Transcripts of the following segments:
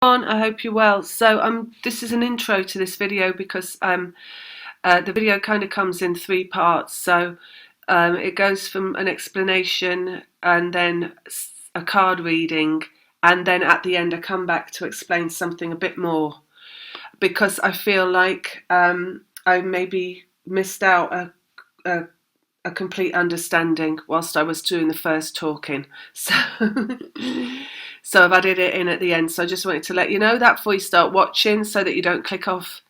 I hope you're well. So this is an intro to this video because the video kind of comes in three parts. So it goes from an explanation and then a card reading, and then at the end I come back to explain something a bit more because I feel like I maybe missed out a complete understanding whilst I was doing the first talking. So so I've added it in at the end. So I just wanted to let you know that before you start watching, so that you don't click off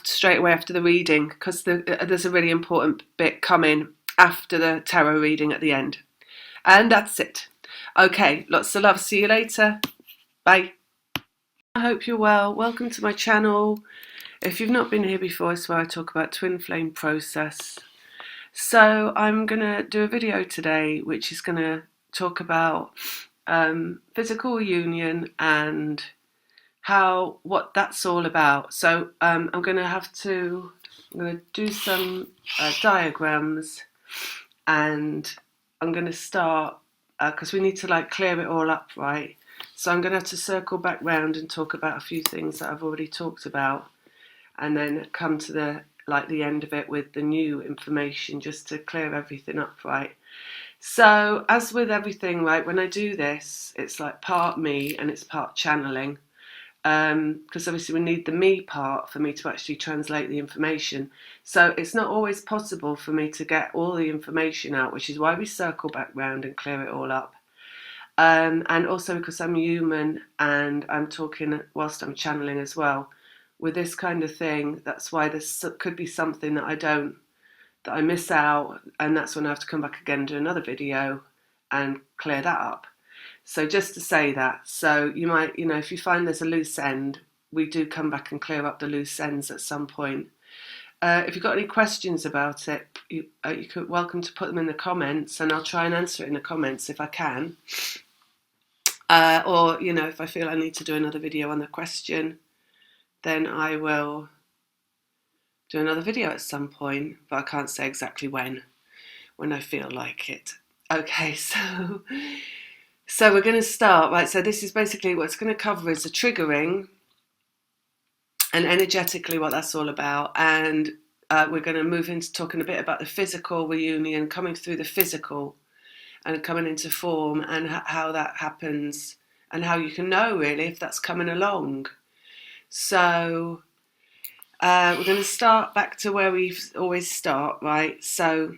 straight away after the reading, because there's a really important bit coming after the tarot reading at the end. And that's it. Okay, lots of love. See you later. Bye. I hope you're well. Welcome to my channel. If you've not been here before, it's where I talk about twin flame process. So I'm going to do a video today which is going to talk about physical union and what that's all about. So I'm going to do some diagrams, and I'm going to start because we need to clear it all up, right? So I'm going to have to circle back round and talk about a few things that I've already talked about, and then come to the end of it with the new information, just to clear everything up, right? So as with everything, right, when I do this, it's like part me and it's part channeling, because obviously we need the me part for me to actually translate the information. So it's not always possible for me to get all the information out, which is why we circle back round and clear it all up. And also because I'm human and I'm talking whilst I'm channeling as well. With this kind of thing, that's why this could be something that I miss out, and that's when I have to come back again and do another video and clear that up. So just to say that, so you might, if you find there's a loose end, we do come back and clear up the loose ends at some point. If you've got any questions about it, you're welcome to put them in the comments, and I'll try and answer it in the comments if I can. Or, if I feel I need to do another video on the question, then I will do another video at some point, but I can't say exactly when I feel like it. Okay, so we're going to start, right? So this is basically what it's going to cover is the triggering and energetically what that's all about, and we're going to move into talking a bit about the physical reunion, coming through the physical and coming into form, and how that happens, and how you can know really if that's coming along. So we're going to start back to where we always start, right? So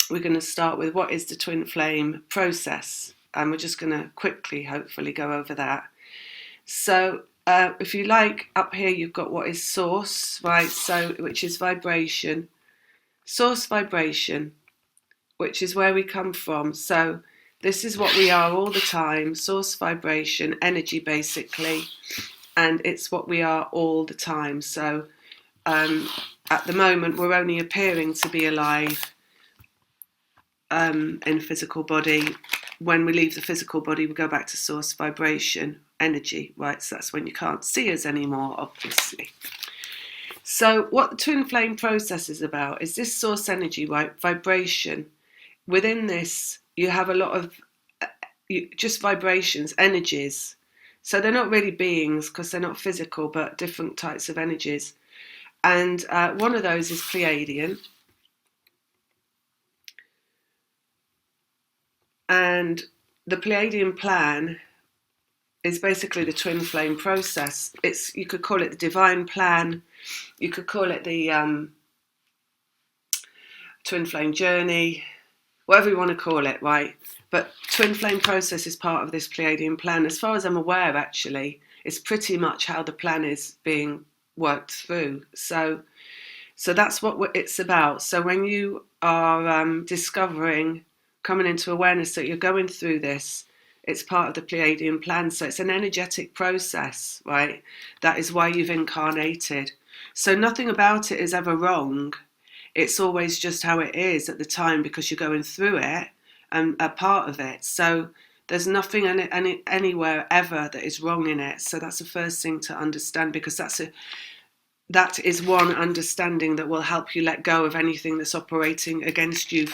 we're going to start with what is the twin flame process, and we're just going to quickly, hopefully, go over that. So if you like, up here you've got what is source, right? So which is vibration, source vibration, which is where we come from. So this is what we are all the time, source vibration, energy basically. And it's what we are all the time. So at the moment, we're only appearing to be alive in physical body. When we leave the physical body, we go back to source vibration, energy, right? So that's when you can't see us anymore, obviously. So what the twin flame process is about is this source energy, right? Vibration. Within this, you have a lot of just vibrations, energies. So they're not really beings because they're not physical, but different types of energies. And one of those is Pleiadian. And the Pleiadian plan is basically the twin flame process. You could call it the divine plan. You could call it the twin flame journey, whatever you want to call it, right? But twin flame process is part of this Pleiadian plan. As far as I'm aware, actually, it's pretty much how the plan is being worked through. So that's what it's about. So when you are discovering, coming into awareness that you're going through this, it's part of the Pleiadian plan. So it's an energetic process, right? That is why you've incarnated. So nothing about it is ever wrong. It's always just how it is at the time, because you're going through it and a part of it. So there's nothing anywhere ever that is wrong in it. So that's the first thing to understand, because that is one understanding that will help you let go of anything that's operating against you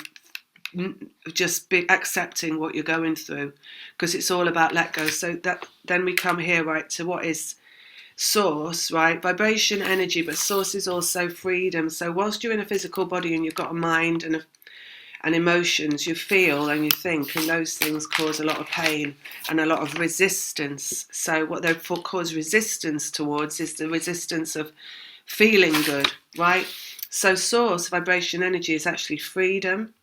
just be accepting what you're going through, because it's all about let go. So that then we come here, right, to what is source, right? Vibration, energy, but source is also freedom. So whilst you're in a physical body and you've got a mind and emotions, you feel and you think, and those things cause a lot of pain and a lot of resistance. So what they cause resistance towards is the resistance of feeling good, right? So source, vibration, energy is actually freedom.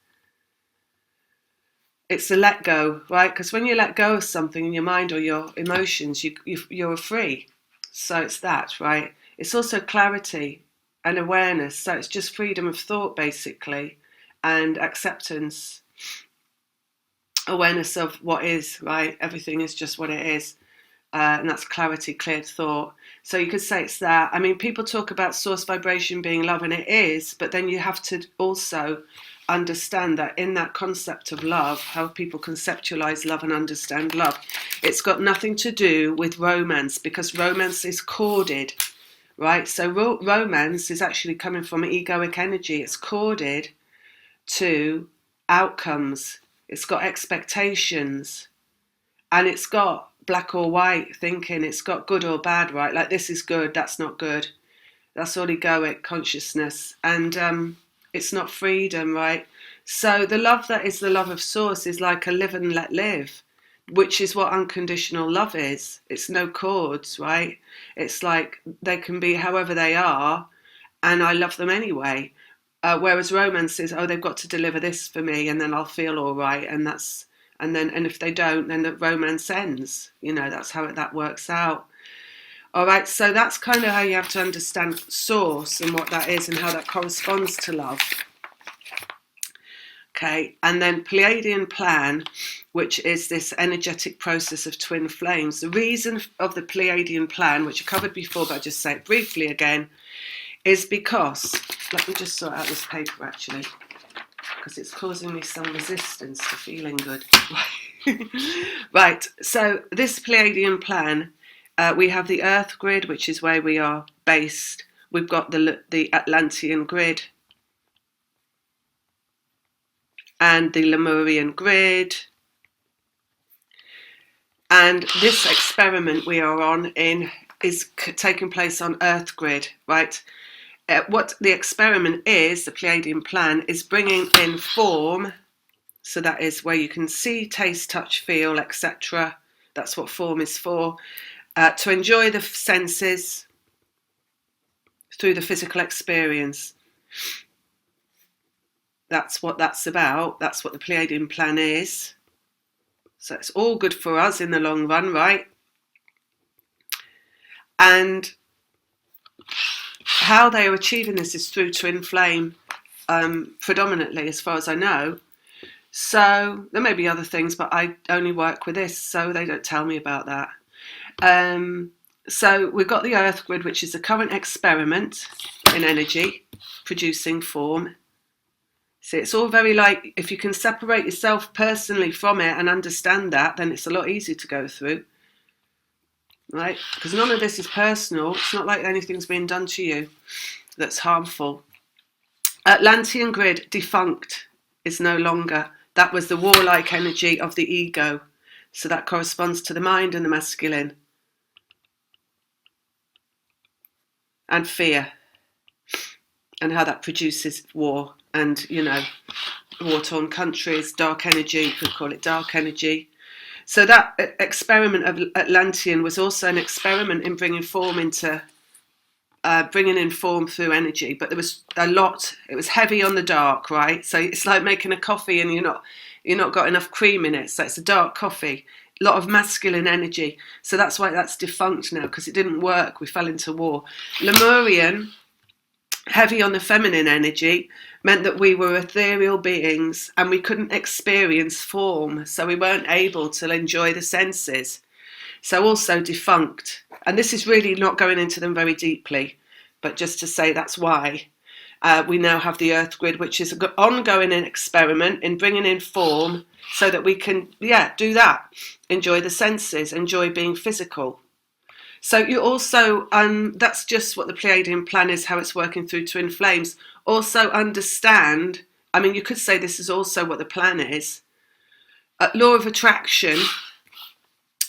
It's the let go, right? Because when you let go of something in your mind or your emotions, you're free. So it's that, right? It's also clarity and awareness. So it's just freedom of thought, basically, and acceptance, awareness of what is, right? Everything is just what it is. And that's clarity, cleared thought. So you could say it's that. I mean, people talk about source vibration being love, and it is, but then you have to also understand that in that concept of love, how people conceptualize love and understand love, it's got nothing to do with romance, because romance is corded, right? So romance is actually coming from egoic energy. It's corded to outcomes. It's got expectations, and it's got black or white thinking. It's got good or bad, right? Like, this is good, that's not good. That's all egoic consciousness. And it's not freedom, right? So the love that is the love of source is like a live and let live, which is what unconditional love is. It's no cords, right? It's like they can be however they are, and I love them anyway. Whereas romance is, oh, they've got to deliver this for me, and then I'll feel all right, and if they don't, then the romance ends. You know, that's how that works out. All right, so that's kind of how you have to understand source and what that is and how that corresponds to love. Okay, and then Pleiadian plan, which is this energetic process of twin flames. The reason of the Pleiadian plan, which I covered before, but I'll just say it briefly again, is because, let me just sort out this paper actually, because it's causing me some resistance to feeling good. Right, so this Pleiadian plan, we have the Earth grid, which is where we are based. We've got the Atlantean grid and the Lemurian grid. And this experiment we are on is taking place on Earth grid, right? What the experiment is, the Pleiadian plan, is bringing in form. So that is where you can see, taste, touch, feel, etc. That's what form is for. To enjoy the senses through the physical experience. That's what that's about. That's what the Pleiadian plan is. So it's all good for us in the long run, right? And how they are achieving this is through twin flame, predominantly, as far as I know. So there may be other things, but I only work with this, so they don't tell me about that. So we've got the Earth grid, which is the current experiment in energy, producing form. So it's all very like, if you can separate yourself personally from it and understand that, then it's a lot easier to go through, right? Because none of this is personal. It's not like anything's being done to you that's harmful. Atlantean grid, defunct, is no longer. That was the warlike energy of the ego. So that corresponds to the mind and the masculine. And fear. And how that produces war. And, you know, war-torn countries, dark energy, you could call it dark energy. So that experiment of Atlantean was also an experiment in bringing form into, bringing in form through energy. But there was a lot, it was heavy on the dark, right? So it's like making a coffee and you're not got enough cream in it. So it's a dark coffee, a lot of masculine energy. So that's why that's defunct now, because it didn't work. We fell into war. Lemurian, heavy on the feminine energy, meant that we were ethereal beings and we couldn't experience form, so we weren't able to enjoy the senses. So also defunct. And this is really not going into them very deeply, but just to say that's why we now have the Earth grid, which is an ongoing experiment in bringing in form so that we can, do that. Enjoy the senses, enjoy being physical. So you also, that's just what the Pleiadian plan is, how it's working through twin flames. Also understand I mean, you could say this is also what the plan is. Law of attraction,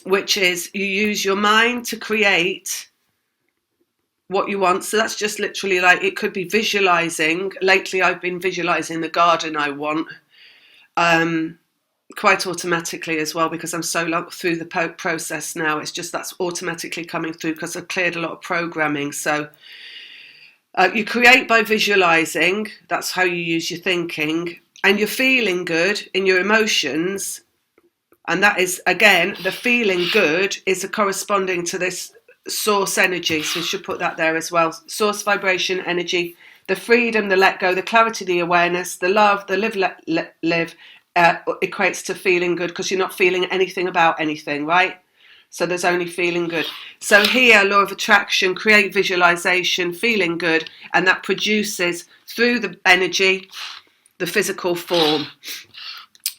which is you use your mind to create what you want. So that's just literally like, it could be visualizing. Lately I've been visualizing the garden I want, quite automatically as well, because I'm so long through the process now. It's just that's automatically coming through because I've cleared a lot of programming. So you create by visualizing. That's how you use your thinking, and you're feeling good in your emotions. And that is, again, the feeling good is corresponding to this source energy. So we should put that there as well. Source vibration energy, the freedom, the let go, the clarity, the awareness, the love, the live, live equates to feeling good, because you're not feeling anything about anything, right? So there's only feeling good. So here, law of attraction, create visualization, feeling good, and that produces through the energy, the physical form.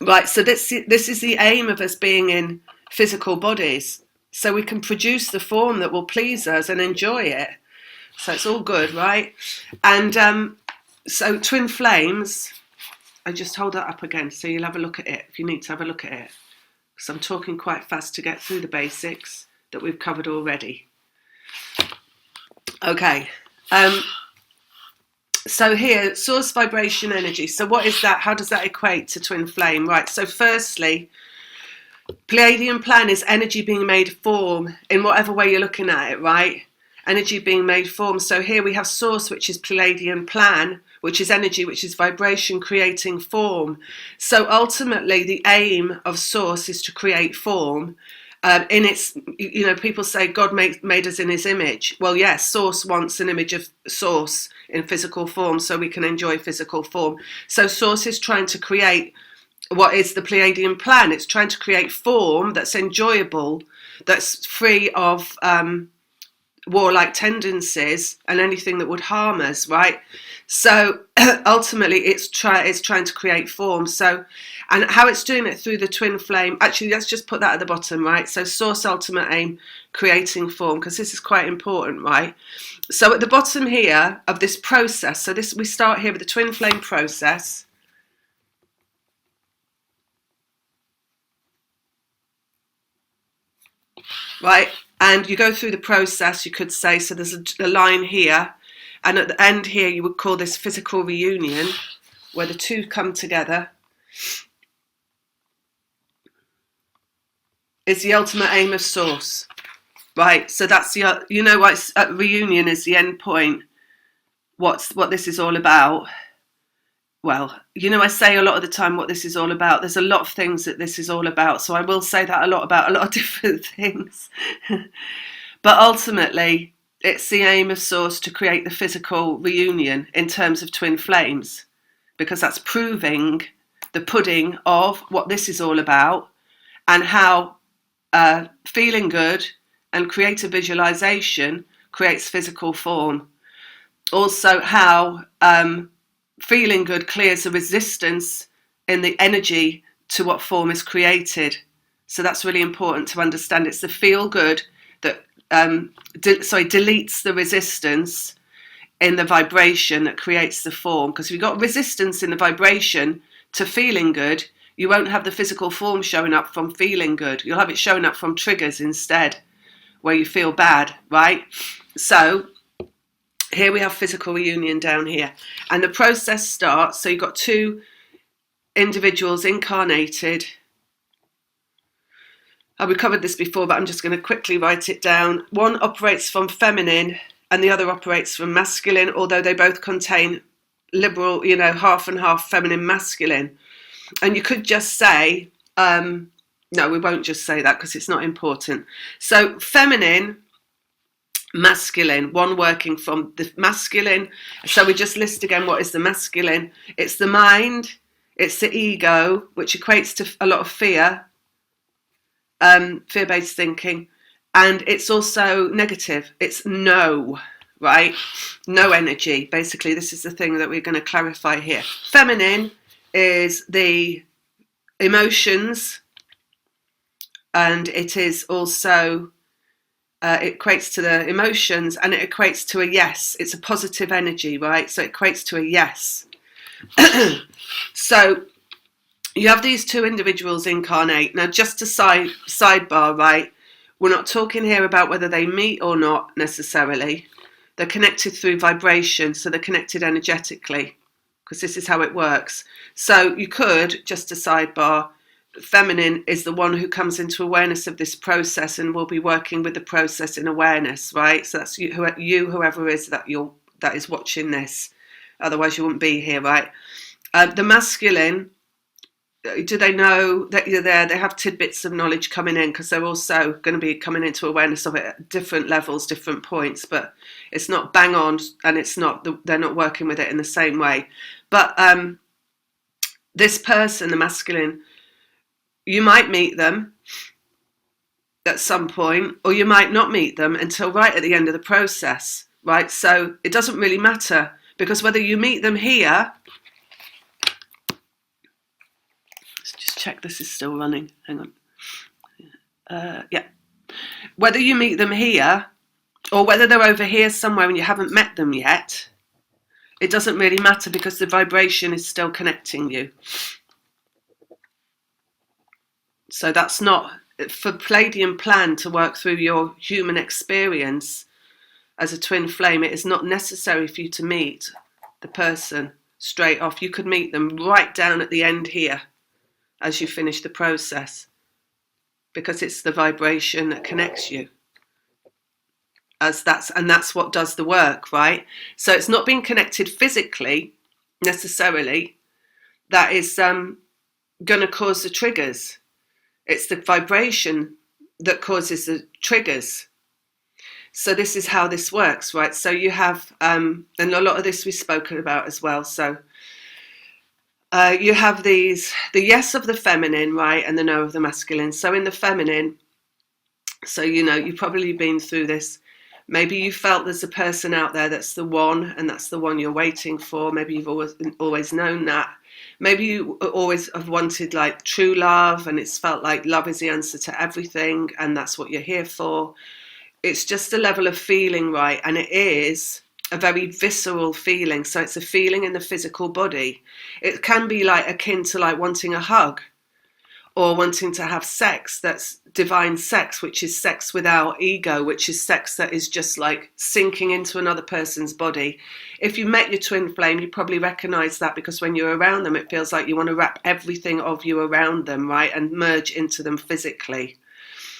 Right, so this is the aim of us being in physical bodies, so we can produce the form that will please us and enjoy it. So it's all good, right? And so twin flames, I just hold that up again so you'll have a look at it if you need to have a look at it, because I'm talking quite fast to get through the basics that we've covered already. Okay. So here, source vibration energy. So what is that? How does that equate to twin flame? Right, so firstly, Pleiadian plan is energy being made form in whatever way you're looking at it, right? Energy being made form. So here we have source, which is Pleiadian plan, which is energy, which is vibration creating form. So ultimately, the aim of source is to create form. In its, you know, people say God made us in his image. Well, yes, source wants an image of source in physical form so we can enjoy physical form. So source is trying to create what is the Pleiadian plan. It's trying to create form that's enjoyable, that's free of warlike tendencies and anything that would harm us, right? So ultimately it's trying to create form. So, and how it's doing it through the twin flame, actually let's just put that at the bottom, right? So source, ultimate aim, creating form, because this is quite important, right? So at the bottom here of this process, so this, we start here with the twin flame process. Right, and you go through the process, you could say, so there's a line here, and at the end here you would call this physical reunion, where the two come together. Is the ultimate aim of source, right? So that's the, you know what, reunion is the end point. What this is all about. Well, you know, I say a lot of the time what this is all about. There's a lot of things that this is all about. So I will say that a lot about a lot of different things. But ultimately, it's the aim of source to create the physical reunion in terms of twin flames, because that's proving the pudding of what this is all about, and how feeling good and creative visualization creates physical form. Also how feeling good clears the resistance in the energy to what form is created. So that's really important to understand. It's the feel good that deletes the resistance in the vibration that creates the form. Because if you've got resistance in the vibration to feeling good, you won't have the physical form showing up from feeling good. You'll have it showing up from triggers instead, where you feel bad, right? So here we have physical reunion down here, and the process starts. So you've got two individuals incarnated. We covered this before, but I'm just going to quickly write it down. One operates from feminine and the other operates from masculine, although they both contain liberal, you know, half and half feminine, masculine. And you could just say, no, we won't just say that because it's not important. So feminine, masculine, one working from the masculine. So we just list again what is the masculine. It's the mind, it's the ego, which equates to a lot of fear, fear-based thinking, and it's also negative. It's no, right? No energy. Basically, this is the thing that we're going to clarify here. Feminine is the emotions, and it is also it equates to the emotions, and it equates to a yes. It's a positive energy, right? So it equates to a yes. So you have these two individuals incarnate. Now, just a sidebar, right? We're not talking here about whether they meet or not necessarily. They're connected through vibration, so they're connected energetically, because this is how it works. So you could, just a sidebar, feminine is the one who comes into awareness of this process and will be working with the process in awareness, right? So that's you whoever is that is watching this. Otherwise, you wouldn't be here, right? The masculine, do they know that you're there? They have tidbits of knowledge coming in, because they're also going to be coming into awareness of it at different levels, different points, but it's not bang on, and it's not, they're not working with it in the same way. But this person, the masculine, you might meet them at some point, or you might not meet them until right at the end of the process, right? So it doesn't really matter, because whether you meet them here, let's just check this is still running, hang on. Yeah. Whether you meet them here, or whether they're over here somewhere and you haven't met them yet, it doesn't really matter, because the vibration is still connecting you. So that's not, for Pleiadian plan to work through your human experience as a twin flame, it is not necessary for you to meet the person straight off. You could meet them right down at the end here as you finish the process, because it's the vibration that connects you. That's what does the work, right? So it's not being connected physically necessarily that is going to cause the triggers. It's the vibration that causes the triggers. So this is how this works, right? So you have, and a lot of this we've spoken about as well. So you have the yes of the feminine, right, and the no of the masculine. So in the feminine, so you've probably been through this. Maybe you felt there's a person out there that's the one, and that's the one you're waiting for. Maybe you've always known that. Maybe you always have wanted like true love, and it's felt like love is the answer to everything, and that's what you're here for. It's just a level of feeling, right? And it is a very visceral feeling. So it's a feeling in the physical body. It can be like akin to like wanting a hug, or wanting to have sex that's divine sex, which is sex without ego, which is sex that is just like sinking into another person's body. If you met your twin flame, you probably recognize that, because when you're around them, it feels like you want to wrap everything of you around them, right, and merge into them physically,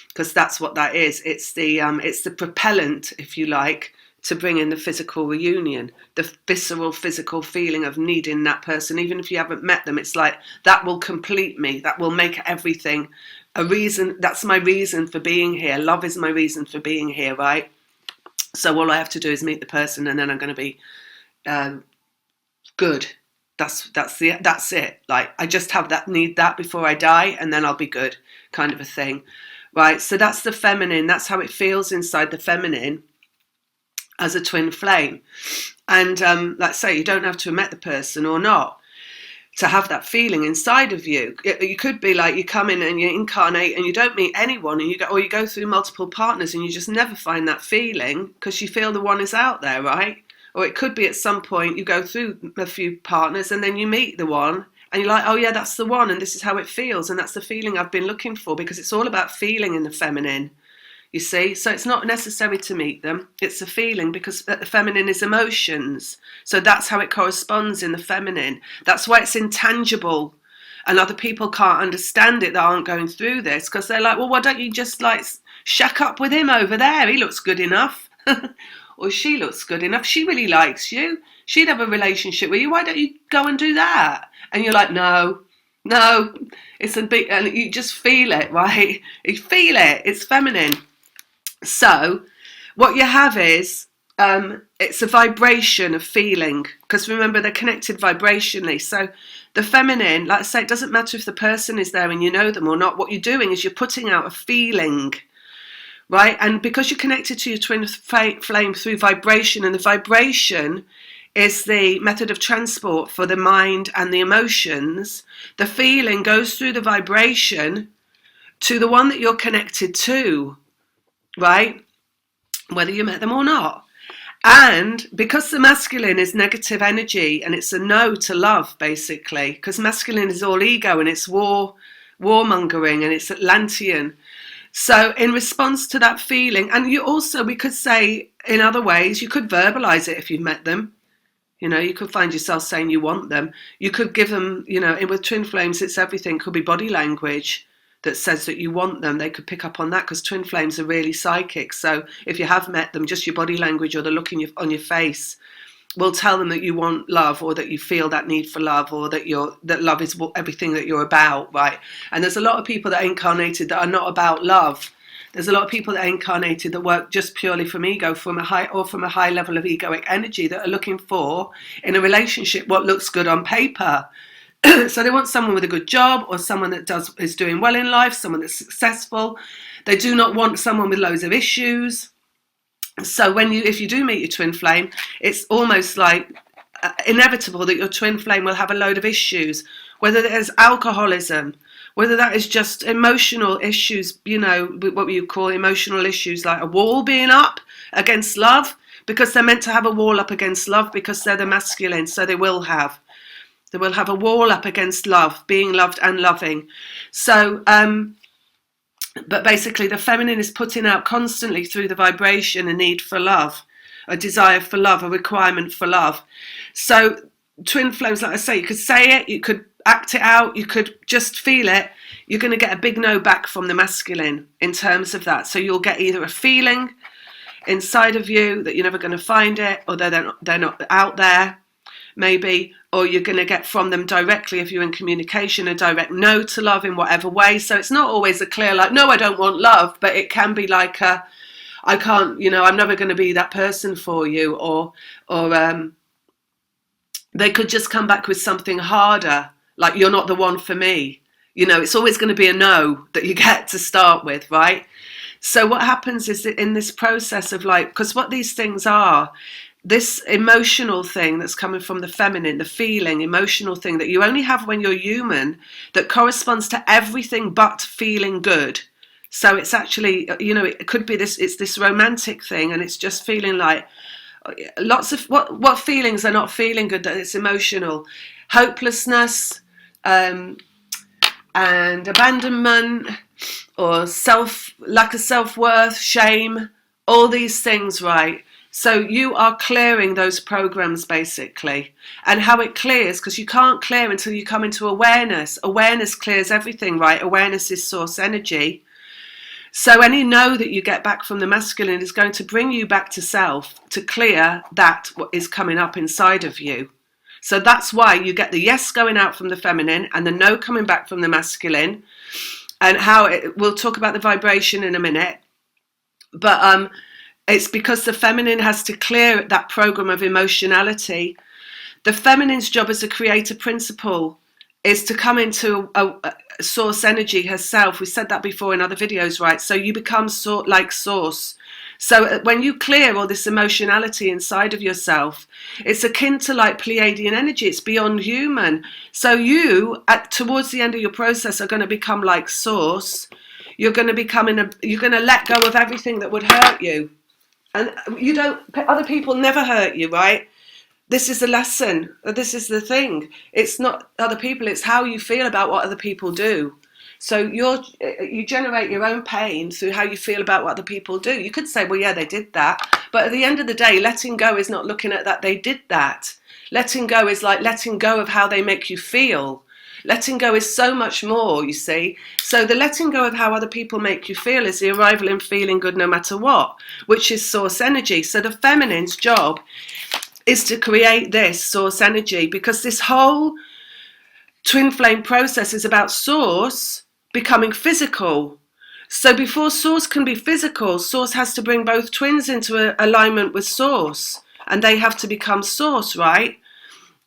because that's what that is. It's the propellant, if you like, to bring in the physical reunion, the visceral physical feeling of needing that person. Even if you haven't met them, it's like, that will complete me. That will make everything a reason. That's my reason for being here. Love is my reason for being here, right? So all I have to do is meet the person, and then I'm going to be good. That's it. Like, I just need that before I die, and then I'll be good, kind of a thing, right? So that's the feminine. That's how it feels inside the feminine as a twin flame. And let's say you don't have to have met the person or not to have that feeling inside of you. You could be like, you come in and you incarnate and you don't meet anyone, and you go through multiple partners and you just never find that feeling because you feel the one is out there, right? Or it could be at some point you go through a few partners and then you meet the one and you're like, oh yeah, that's the one, and this is how it feels, and that's the feeling I've been looking for, because it's all about feeling in the feminine. You see, so it's not necessary to meet them. It's a feeling, because the feminine is emotions. So that's how it corresponds in the feminine. That's why it's intangible. And other people can't understand it that aren't going through this, because they're like, well, why don't you just like shack up with him over there? He looks good enough. Or she looks good enough. She really likes you. She'd have a relationship with you. Why don't you go and do that? And you're like, no, it's a big, and you just feel it, right? You feel it. It's feminine. So what you have is, it's a vibration of feeling, because remember, they're connected vibrationally. So the feminine, like I say, it doesn't matter if the person is there and you know them or not. What you're doing is you're putting out a feeling, right? And because you're connected to your twin flame through vibration, and the vibration is the method of transport for the mind and the emotions, the feeling goes through the vibration to the one that you're connected to, right? Whether you met them or not. And because the masculine is negative energy and it's a no to love, basically, because masculine is all ego and it's warmongering and it's Atlantean. So in response to that feeling, and you also, we could say in other ways, you could verbalize it if you've met them. You know, you could find yourself saying you want them. You could give them, you know, with twin flames, it's everything. It could be body language that says that you want them. They could pick up on that because twin flames are really psychic. So if you have met them, just your body language or the look on your face will tell them that you want love, or that you feel that need for love, or that love is everything that you're about, right? And there's a lot of people that are incarnated that are not about love. There's a lot of people that are incarnated that work just purely from ego, from a high level of egoic energy, that are looking for in a relationship what looks good on paper. So they want someone with a good job, or someone that is doing well in life, someone that's successful. They do not want someone with loads of issues. So if you do meet your twin flame, it's almost like inevitable that your twin flame will have a load of issues, whether there's alcoholism, whether that is just emotional issues, you know, what you call emotional issues, like a wall being up against love, because they're meant to have a wall up against love because they're the masculine. So they will have a wall up against love, being loved and loving. So, but basically the feminine is putting out constantly through the vibration a need for love, a desire for love, a requirement for love. So twin flames, like I say, you could say it, you could act it out, you could just feel it. You're going to get a big no back from the masculine in terms of that. So you'll get either a feeling inside of you that you're never going to find it, or they're not out there, maybe, or you're going to get from them directly, if you're in communication, a direct no to love in whatever way. So it's not always a clear, like, no, I don't want love, but it can be like I can't, you know, I'm never going to be that person for you, or they could just come back with something harder, like, you're not the one for me. You know, it's always going to be a no that you get to start with, right? So what happens is that in this process of, like, because what these things are, this emotional thing that's coming from the feminine, the feeling, emotional thing that you only have when you're human, that corresponds to everything but feeling good. So it's actually, you know, it could be this, it's this romantic thing, and it's just feeling like lots of what feelings are not feeling good, that it's emotional. Hopelessness, and abandonment, or lack of self-worth, shame, all these things, right? So you are clearing those programs, basically. And how it clears, because you can't clear until you come into awareness. Awareness clears everything, right? Awareness is source energy. So any no that you get back from the masculine is going to bring you back to self, to clear that what is coming up inside of you. So that's why you get the yes going out from the feminine and the no coming back from the masculine. And we'll talk about the vibration in a minute. But it's because the feminine has to clear that program of emotionality. The feminine's job as a creator principle is to come into a source energy herself. We said that before in other videos, right? So you become like source. So when you clear all this emotionality inside of yourself, it's akin to like Pleiadian energy. It's beyond human. So you, towards the end of your process, are going to become like source. You're going to you're going to let go of everything that would hurt you. And other people never hurt you, right? This is the lesson. This is the thing. It's not other people. It's how you feel about what other people do. So you generate your own pain through how you feel about what other people do. You could say, well, yeah, they did that. But at the end of the day, letting go is not looking at that they did that. Letting go is like letting go of how they make you feel. Letting go is so much more, you see. So the letting go of how other people make you feel is the arrival in feeling good no matter what, which is source energy. So the feminine's job is to create this source energy, because this whole twin flame process is about source becoming physical. So before source can be physical, source has to bring both twins into alignment with source, and they have to become source, right?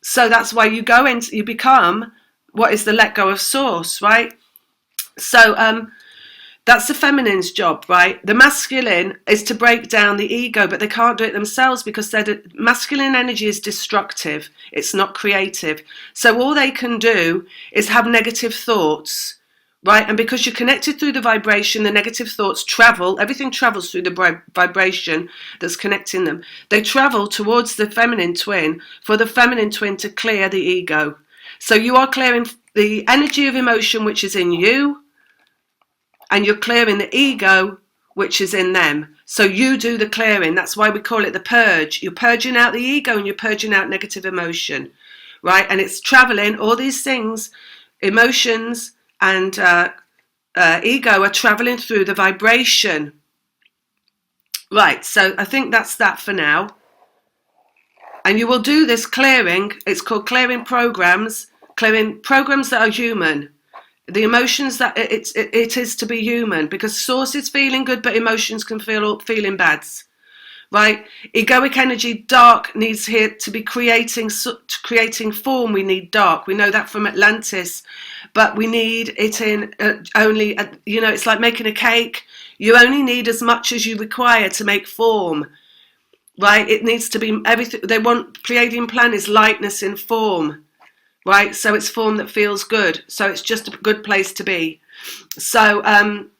So that's why you become what is the let go of source, right? So that's the feminine's job, right? The masculine is to break down the ego, but they can't do it themselves because masculine energy is destructive. It's not creative. So all they can do is have negative thoughts, right? And because you're connected through the vibration, the negative thoughts travel, everything travels through the vibration that's connecting them. They travel towards the feminine twin for the feminine twin to clear the ego. So you are clearing the energy of emotion which is in you, and you're clearing the ego which is in them. So you do the clearing. That's why we call it the purge. You're purging out the ego and you're purging out negative emotion, right? And it's traveling, all these things, emotions and ego are traveling through the vibration. Right, so I think that's that for now. And you will do this clearing. It's called clearing programs that are human. The emotions that it is to be human, because source is feeling good, but emotions can feel feeling bads, right? Egoic energy, dark, needs here to be creating form. We need dark. We know that from Atlantis, but we need it in only. It's like making a cake. You only need as much as you require to make form, right? It needs to be everything. They want Pleiadian plan is lightness in form. Right, so it's form that feels good. So it's just a good place to be. So, so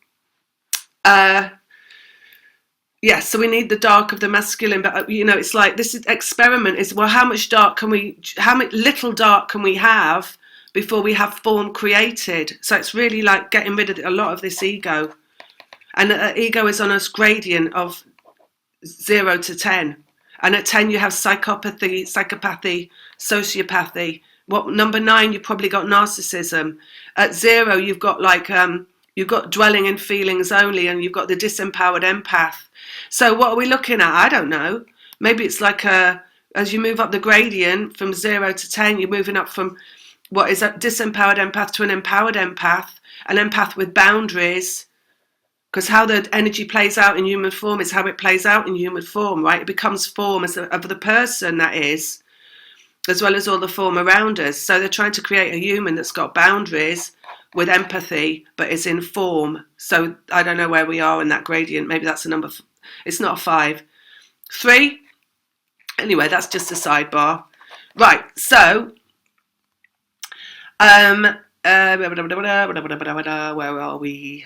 we need the dark of the masculine. But it's like this experiment is, well, how much little dark can we have before we have form created? So it's really like getting rid of a lot of this ego. And ego is on a gradient of 0 to 10. And at 10 you have psychopathy, sociopathy. Number 9, you've probably got narcissism. At 0, you've got you've got dwelling in feelings only, and you've got the disempowered empath. So what are we looking at? I don't know. Maybe it's like as you move up the gradient from 0 to 10, you're moving up from what is a disempowered empath to an empowered empath, an empath with boundaries. Because how the energy plays out in human form is how it plays out in human form, right? It becomes form of the person that is, as well as all the form around us. So they're trying to create a human that's got boundaries with empathy, but is in form. So I don't know where we are in that gradient. Maybe that's a number. It's not a 5. 3. Anyway, that's just a sidebar. Right. So, where are we?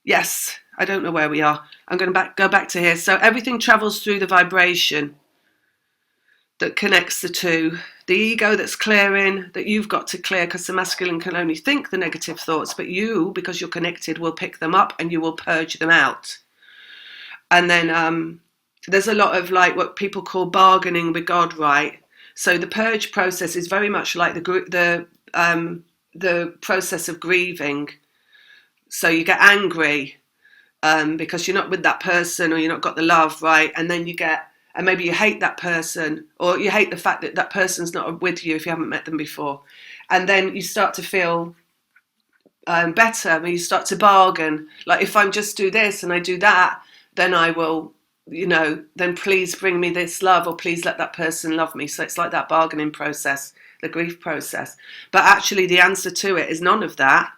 Yes, I don't know where we are. I'm going to go back to here. So everything travels through the vibration that connects the two. The ego that's clearing, that you've got to clear, because the masculine can only think the negative thoughts, but you, because you're connected, will pick them up and you will purge them out. And then there's a lot of like what people call bargaining with God, right? So the purge process is very much like the process of grieving. So you get angry because you're not with that person, or you're not got the love, right? And then and maybe you hate that person, or you hate the fact that that person's not with you if you haven't met them before. And then you start to feel better, and you start to bargain. Like, if I just do this and I do that, then I will, then please bring me this love, or please let that person love me. So it's like that bargaining process, the grief process. But actually the answer to it is none of that.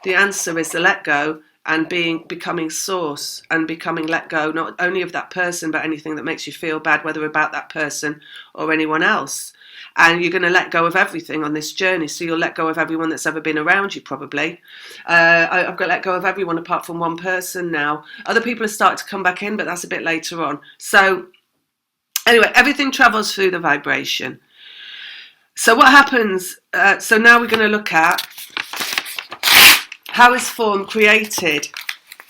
The answer is to let go and becoming source, and becoming let go not only of that person, but anything that makes you feel bad, whether about that person or anyone else. And you're going to let go of everything on this journey. So you'll let go of everyone that's ever been around you, probably. I've got to let go of everyone apart from one person now. Other people have started to come back in, but that's a bit later on. So anyway, everything travels through the vibration. So what happens? So now we're going to look at how is form created.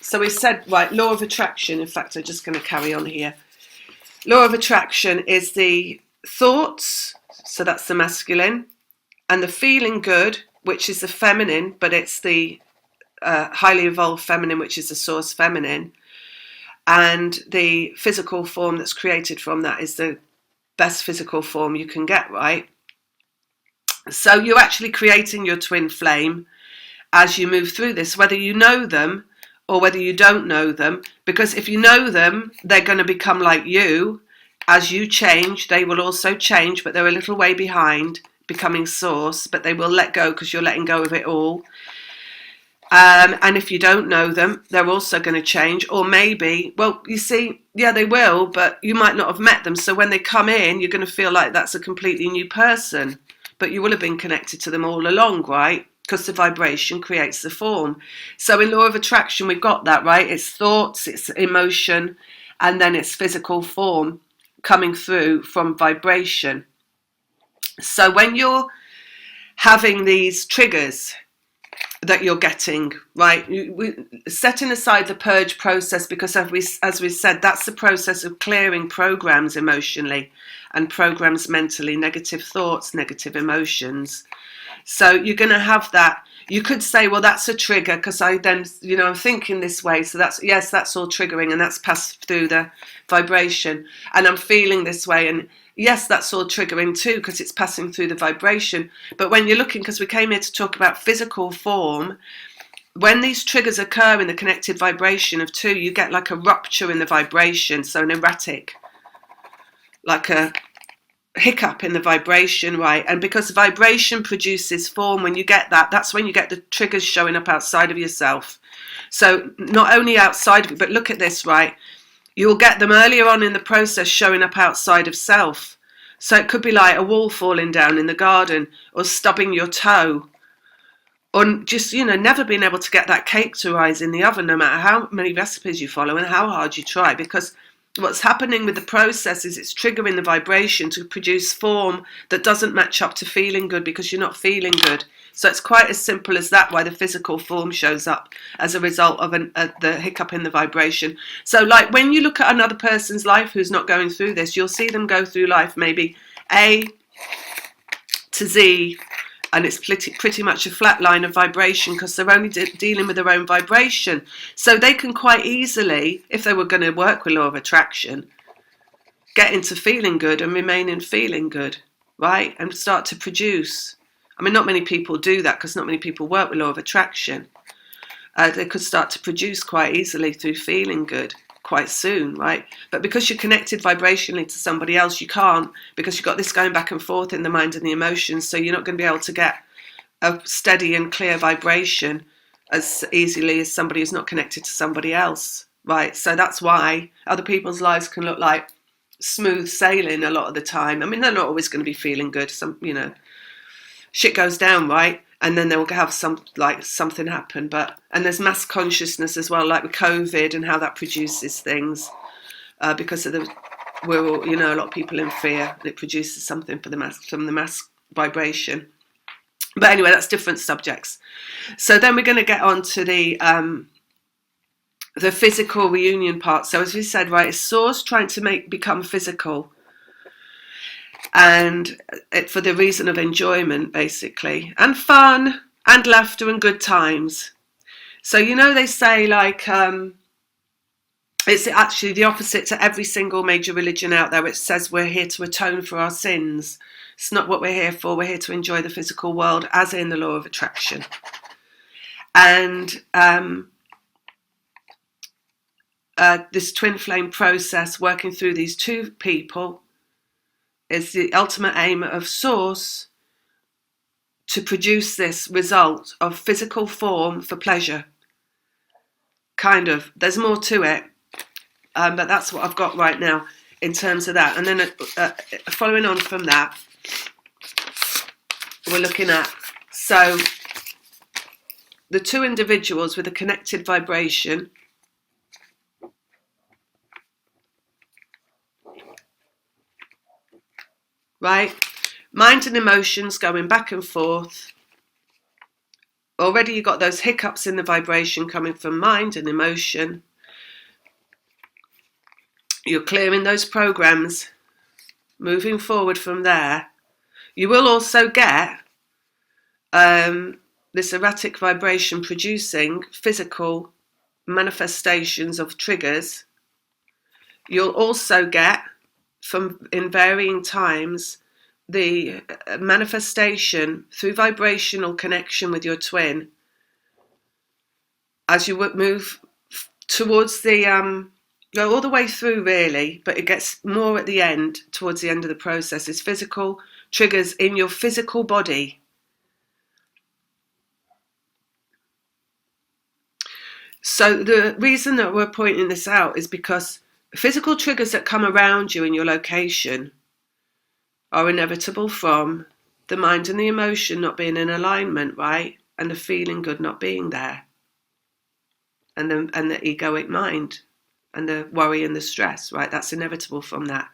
So we said, right, law of attraction. In fact, I'm just going to carry on here. Law of attraction is the thoughts, so that's the masculine, and the feeling good, which is the feminine, but it's the highly evolved feminine, which is the source feminine. And the physical form that's created from that is the best physical form you can get, right? So you're actually creating your twin flame as you move through this, whether you know them or whether you don't know them. Because if you know them, they're going to become like you. As you change, they will also change, but they're a little way behind becoming source, but they will let go because you're letting go of it all. And if you don't know them, they're also going to change. Or maybe, well, you see, yeah, they will, but you might not have met them. So when they come in, you're going to feel like that's a completely new person, but you will have been connected to them all along, right? because the vibration creates the form. So in law of attraction, we've got that, right? It's thoughts, it's emotion, and then it's physical form coming through from vibration. So when you're having these triggers that you're getting, right, setting aside the purge process, because as we said, that's the process of clearing programs emotionally and programs mentally, negative thoughts, negative emotions. So you're going to have that. You could say, well, that's a trigger because I then, I'm thinking this way. So that's all triggering, and that's passed through the vibration. And I'm feeling this way. And yes, that's all triggering too because it's passing through the vibration. But when you're looking, because we came here to talk about physical form, when these triggers occur in the connected vibration of two, you get like a rupture in the vibration. So an erratic, like a hiccup in the vibration, right? And because vibration produces form, when you get that, that's when you get the triggers showing up outside of yourself. So not only outside of it, but look at this, right? You'll get them earlier on in the process showing up outside of self. So it could be like a wall falling down in the garden, or stubbing your toe, or just, never being able to get that cake to rise in the oven, no matter how many recipes you follow and how hard you try, because what's happening with the process is it's triggering the vibration to produce form that doesn't match up to feeling good because you're not feeling good. So it's quite as simple as that, why the physical form shows up as a result of the hiccup in the vibration. So like when you look at another person's life who's not going through this, you'll see them go through life maybe A to Z, and it's pretty much a flat line of vibration because they're only dealing with their own vibration. So they can quite easily, if they were going to work with law of attraction, get into feeling good and remain in feeling good, right? And start to produce. I mean, not many people do that because not many people work with law of attraction. They could start to produce quite easily through feeling good quite soon, right? But because you're connected vibrationally to somebody else, you can't, because you've got this going back and forth in the mind and the emotions, so you're not going to be able to get a steady and clear vibration as easily as somebody who's not connected to somebody else, right? So that's why other people's lives can look like smooth sailing a lot of the time. I mean, they're not always going to be feeling good. Shit goes down, right? And then they'll have something happen. And there's mass consciousness as well, like with COVID and how that produces things, because of we're all, a lot of people in fear, and it produces something from the mass vibration. But anyway, that's different subjects. So then we're going to get on to the physical reunion part. So as we said, right, it's source trying to become physical, and for the reason of enjoyment, basically, and fun and laughter and good times. So they say like it's actually the opposite to every single major religion out there, which says we're here to atone for our sins. It's not what we're here for. We're here to enjoy the physical world, as in the law of attraction. And this twin flame process, working through these two people, is the ultimate aim of Source to produce this result of physical form for pleasure. Kind of. There's more to it, but that's what I've got right now in terms of that. And then following on from that, we're looking at, so the two individuals with a connected vibration right? Mind and emotions going back and forth. Already you've got those hiccups in the vibration coming from mind and emotion. You're clearing those programs, moving forward from there. You will also get this erratic vibration producing physical manifestations of triggers. You'll also get, in varying times, the manifestation through vibrational connection with your twin as you move towards go all the way through really, but it gets more at the end, towards the end of the process, is physical triggers in your physical body. So the reason that we're pointing this out is because physical triggers that come around you in your location are inevitable from the mind and the emotion not being in alignment, right? and the feeling good not being there, and the egoic mind and the worry and the stress, right? That's inevitable from that.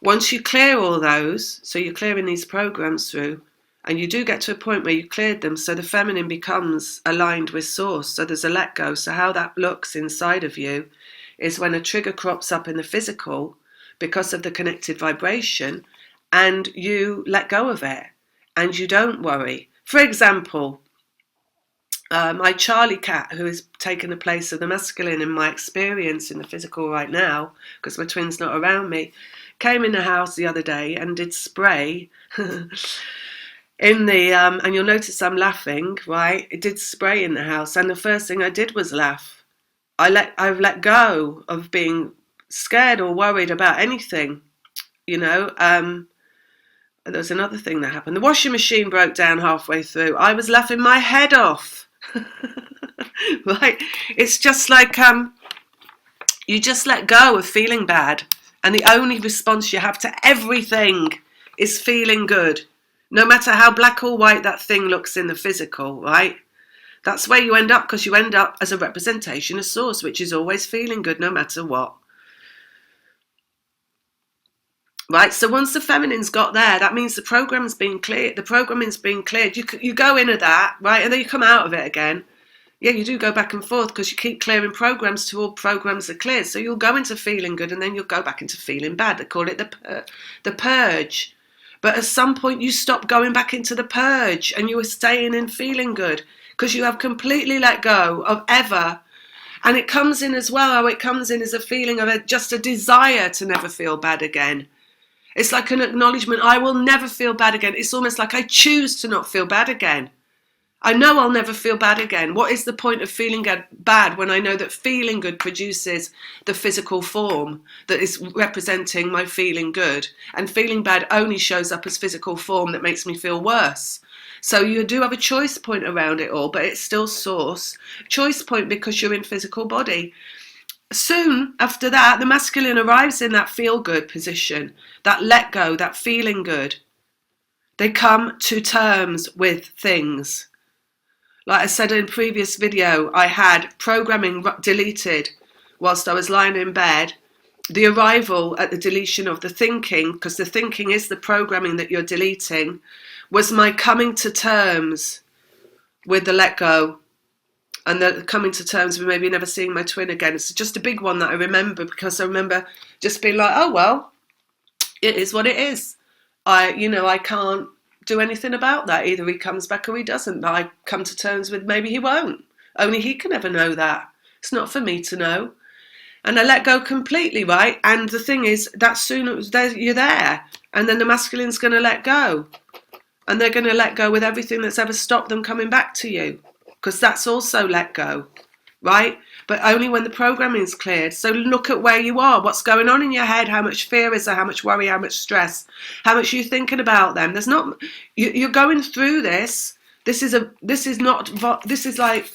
Once you clear all those, so you're clearing these programs through, and you do get to a point where you cleared them, so the feminine becomes aligned with source, so there's a let go. So how that looks inside of you is when a trigger crops up in the physical because of the connected vibration, and you let go of it and you don't worry. For example, my Charlie cat, who has taken the place of the masculine in my experience in the physical right now, because my twin's not around me, came in the house the other day and did spray in the, and you'll notice I'm laughing, right? It did spray in the house, and the first thing I did was laugh. I've let go of being scared or worried about anything, you know. There was another thing that happened. The washing machine broke down halfway through. I was laughing my head off. Right? It's just like you just let go of feeling bad, and the only response you have to everything is feeling good, no matter how black or white that thing looks in the physical, right? That's where you end up, because you end up as a representation of source, which is always feeling good no matter what. Right, so once the feminine's got there, that means the program's been cleared. The programming's been cleared. You go into that, right, and then you come out of it again. Yeah, you do go back and forth because you keep clearing programs till all programs are cleared. So you'll go into feeling good, and then you'll go back into feeling bad. They call it the purge. But at some point, you stop going back into the purge, and you are staying in feeling good because you have completely let go of ever. And it comes in as well. How it comes in is a feeling of just a desire to never feel bad again. It's like an acknowledgement, I will never feel bad again. It's almost like I choose to not feel bad again. I know I'll never feel bad again. What is the point of feeling bad when I know that feeling good produces the physical form that is representing my feeling good? And feeling bad only shows up as physical form that makes me feel worse. So you do have a choice point around it all, but it's still source. Choice point because you're in physical body. Soon after that, the masculine arrives in that feel-good position, that let go, that feeling good. They come to terms with things. Like I said in a previous video, I had programming deleted whilst I was lying in bed. The arrival at the deletion of the thinking, because the thinking is the programming that you're deleting, was my coming to terms with the let go. And the coming to terms with maybe never seeing my twin again. It's just a big one that I remember, because I remember just being like, oh, well, it is what it is. I can't do anything about that. Either he comes back or he doesn't. I come to terms with maybe he won't. Only he can ever know that. It's not for me to know. And I let go completely, right? And the thing is, that soon you're there. And then the masculine's going to let go. And they're going to let go with everything that's ever stopped them coming back to you. Because that's also let go, right? But only when the programming is cleared. So look at where you are, what's going on in your head, how much fear is there, how much worry, how much stress, how much you're thinking about them. There's not, you're going through this. This is like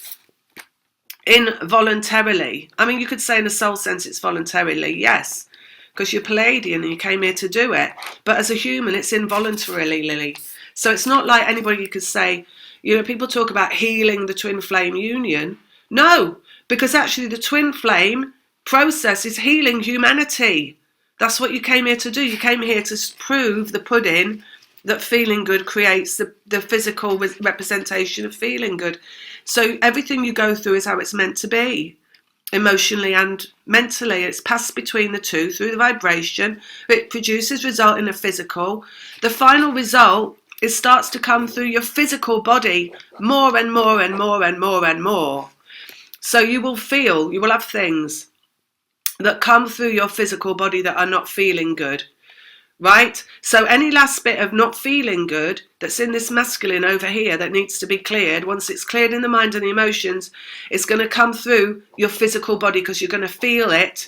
involuntarily. I mean, you could say in a soul sense it's voluntarily, yes, because you're Pleiadian and you came here to do it. But as a human, it's involuntarily, Lily. So it's not like anybody could say, people talk about healing the twin flame union. No, because actually the twin flame process is healing humanity. That's what you came here to do. You came here to prove the pudding that feeling good creates the physical representation of feeling good. So everything you go through is how it's meant to be, emotionally and mentally. It's passed between the two through the vibration. It produces result in a physical. The final result, it starts to come through your physical body more and more and more and more and more. So you will have things that come through your physical body that are not feeling good, right? So any last bit of not feeling good that's in this masculine over here that needs to be cleared, once it's cleared in the mind and the emotions, it's going to come through your physical body, because you're going to feel it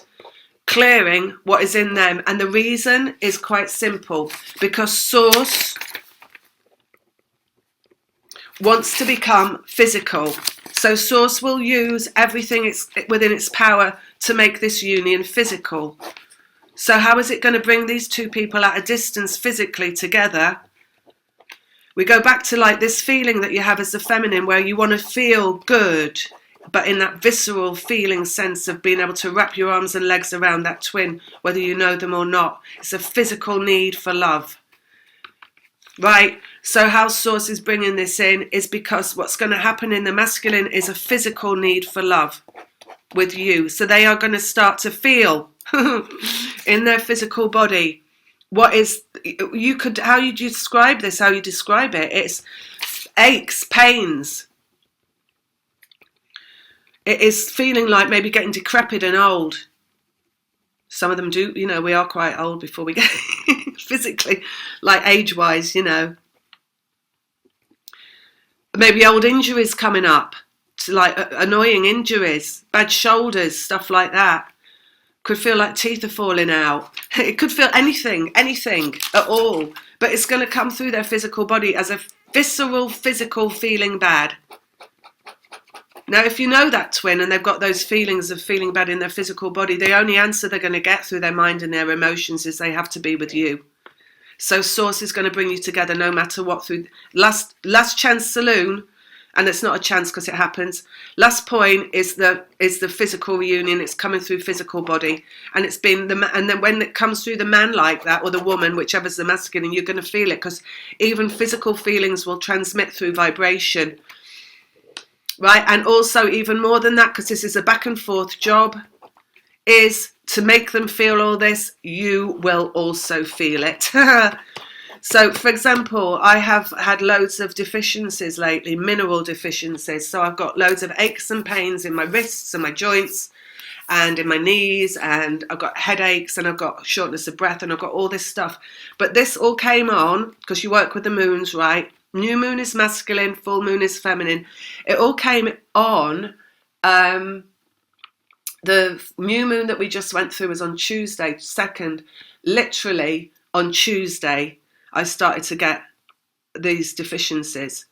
clearing what is in them. And the reason is quite simple, because source wants to become physical. So source will use everything within its power to make this union physical. So how is it going to bring these two people at a distance physically together? We go back to like this feeling that you have as the feminine, where you want to feel good, but in that visceral feeling sense of being able to wrap your arms and legs around that twin, whether you know them or not. It's a physical need for love. Right? So how Source is bringing this in is because what's going to happen in the masculine is a physical need for love with you. So they are going to start to feel in their physical body what is, you could, how you describe this, how you describe it, it's aches, pains. It is feeling like maybe getting decrepit and old. Some of them do, you know, we are quite old before we get physically, like age-wise, you know. Maybe old injuries coming up, to like annoying injuries, bad shoulders, stuff like that. Could feel like teeth are falling out. It could feel anything at all. But it's going to come through their physical body as a visceral, physical feeling bad. Now, if you know that twin and they've got those feelings of feeling bad in their physical body, the only answer they're going to get through their mind and their emotions is they have to be with you. So Source is going to bring you together no matter what. Through last chance saloon, and it's not a chance because it happens. Last point is the physical reunion. It's coming through physical body, and it's been and then when it comes through the man like that, or the woman, whichever's the masculine, you're going to feel it, because even physical feelings will transmit through vibration. Right, and also even more than that, because this is a back and forth job, is to make them feel all this, you will also feel it. So, for example, I have had loads of deficiencies lately, mineral deficiencies. So I've got loads of aches and pains in my wrists and my joints and in my knees, and I've got headaches and I've got shortness of breath and I've got all this stuff. But this all came on, because you work with the moons, right? New moon is masculine, full moon is feminine. It all came on. The new moon that we just went through was on Tuesday, 2nd. Literally on Tuesday, I started to get these deficiencies,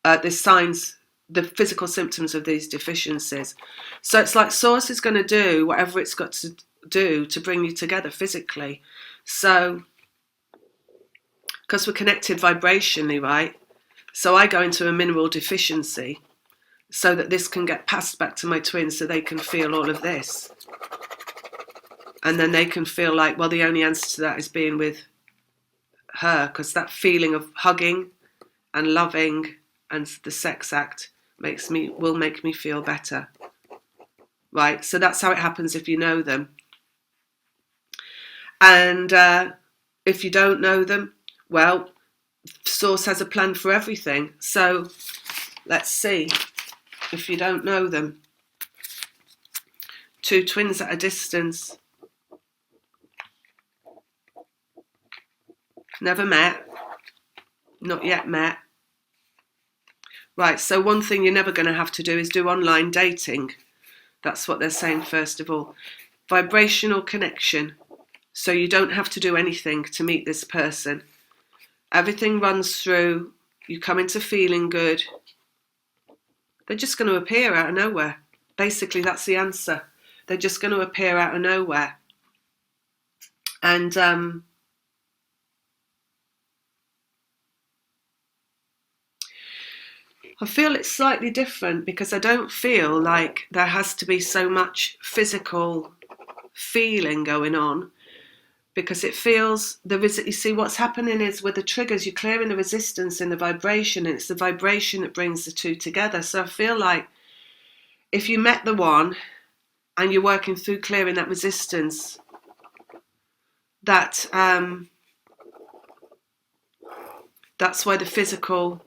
the signs, the physical symptoms of these deficiencies. So it's like Source is going to do whatever it's got to do to bring you together physically. So, because we're connected vibrationally, right? So I go into a mineral deficiency so that this can get passed back to my twins so they can feel all of this. And then they can feel like, well, the only answer to that is being with her, because that feeling of hugging and loving and the sex act will make me feel better. Right? So that's how it happens if you know them. And if you don't know them, well, Source has a plan for everything. So let's see. If you don't know them, two twins at a distance, never met, not yet met. Right, so one thing you're never going to have to do is do online dating. That's what they're saying first of all. Vibrational connection. So you don't have to do anything to meet this person. Everything runs through, you come into feeling good. They're just going to appear out of nowhere. Basically, that's the answer. They're just going to appear out of nowhere. And I feel it's slightly different, because I don't feel like there has to be so much physical feeling going on, because it feels, you see what's happening is with the triggers, you're clearing the resistance in the vibration, and it's the vibration that brings the two together. So I feel like if you met the one and you're working through clearing that resistance, that's why the physical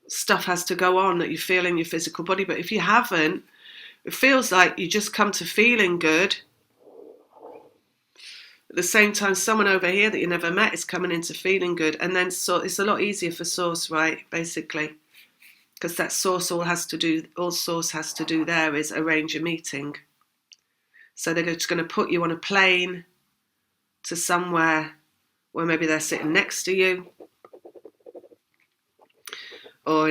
stuff has to go on that you feel in your physical body. But if you haven't, it feels like you just come to feeling good. At the same time, someone over here that you never met is coming into feeling good. And then so it's a lot easier for Source, right? Basically, because that Source all Source has to do there is arrange a meeting. So they're just going to put you on a plane to somewhere where maybe they're sitting next to you, or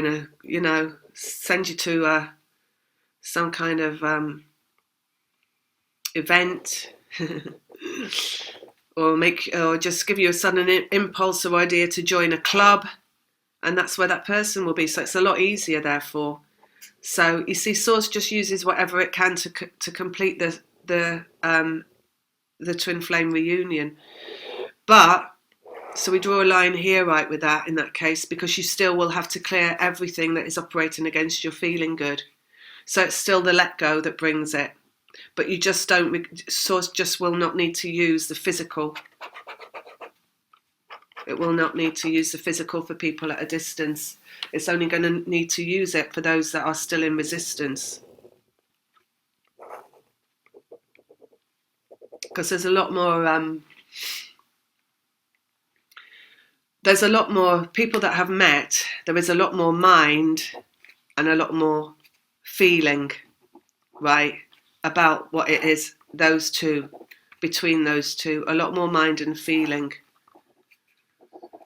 send you to some kind of event. or just give you a sudden impulse or idea to join a club and that's where that person will be. So it's a lot easier, therefore. So you see, Source just uses whatever it can to complete the twin flame reunion. But so we draw a line here, right, with that in that case, because you still will have to clear everything that is operating against your feeling good. So it's still the let go that brings it. But you just don't, Source just will not need to use the physical. It will not need to use the physical for people at a distance. It's only going to need to use it for those that are still in resistance. Because there's a lot more people that have met. There is a lot more mind and a lot more feeling, right, about what it is, those two, between those two, a lot more mind and feeling.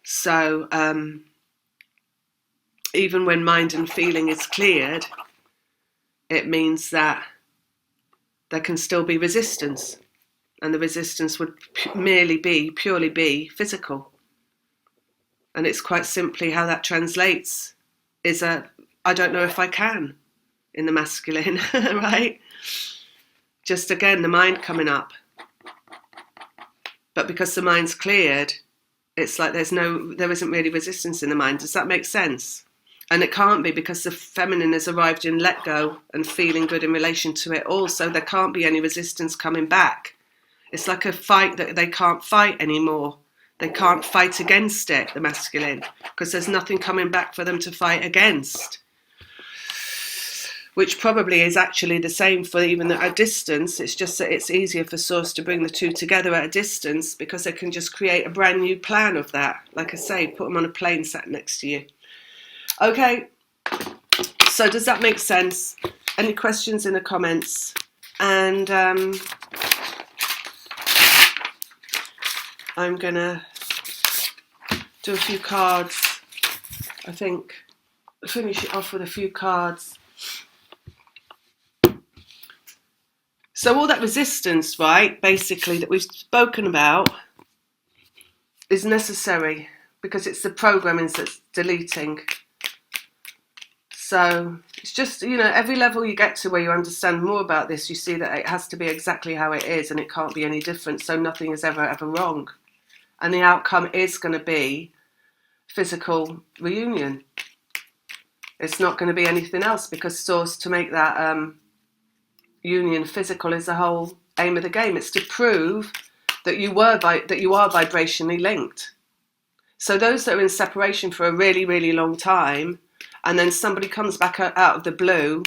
So even when mind and feeling is cleared, it means that there can still be resistance, and the resistance would purely be physical. And it's quite simply how that translates is I don't know if I can in the masculine, right? Just again, the mind coming up. But because the mind's cleared, it's like there isn't really resistance in the mind. Does that make sense? And it can't be, because the feminine has arrived in let go and feeling good in relation to it all. So there can't be any resistance coming back. It's like a fight that they can't fight anymore. They can't fight against it, the masculine, because there's nothing coming back for them to fight against. Which probably is actually the same for even at a distance. It's just that it's easier for Source to bring the two together at a distance, because they can just create a brand new plan of that. Like I say, put them on a plane sat next to you. Okay, so does that make sense? Any questions in the comments? And I'm gonna do a few cards. I think finish it off with a few cards. So all that resistance, right, basically, that we've spoken about is necessary, because it's the programming that's deleting. So it's just, every level you get to where you understand more about this, you see that it has to be exactly how it is, and it can't be any different. So nothing is ever wrong. And the outcome is going to be physical reunion. It's not going to be anything else, because Source, to make that union physical, is the whole aim of the game. It's to prove that you are vibrationally linked. So those that are in separation for a really, really long time, and then somebody comes back out of the blue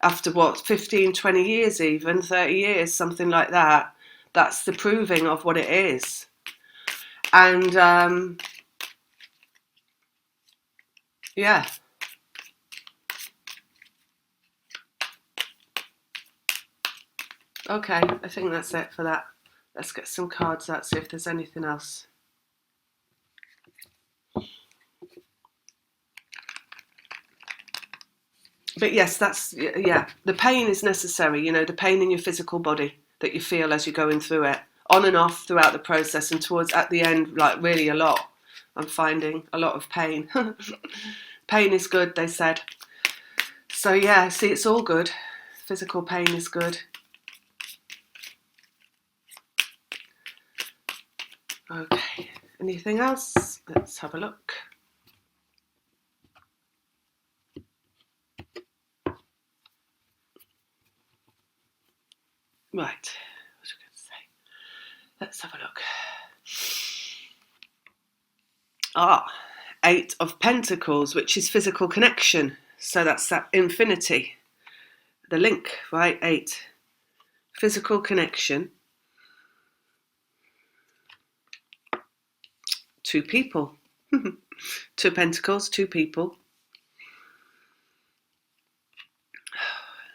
after 15, 20 years, even 30 years, something like that, that's the proving of what it is. And yeah. Okay, I think that's it for that. Let's get some cards out, see if there's anything else. But yes, the pain is necessary, the pain in your physical body that you feel as you're going through it, on and off throughout the process, and towards at the end, like really a lot. I'm finding a lot of pain. Pain is good, they said. So yeah, see, it's all good. Physical pain is good. Okay, anything else? Let's have a look. Right, what was I going to say? Let's have a look. Eight of Pentacles, which is physical connection. So that's that infinity. The link, right? 8. Physical connection. 2 people. 2 Pentacles, 2 people.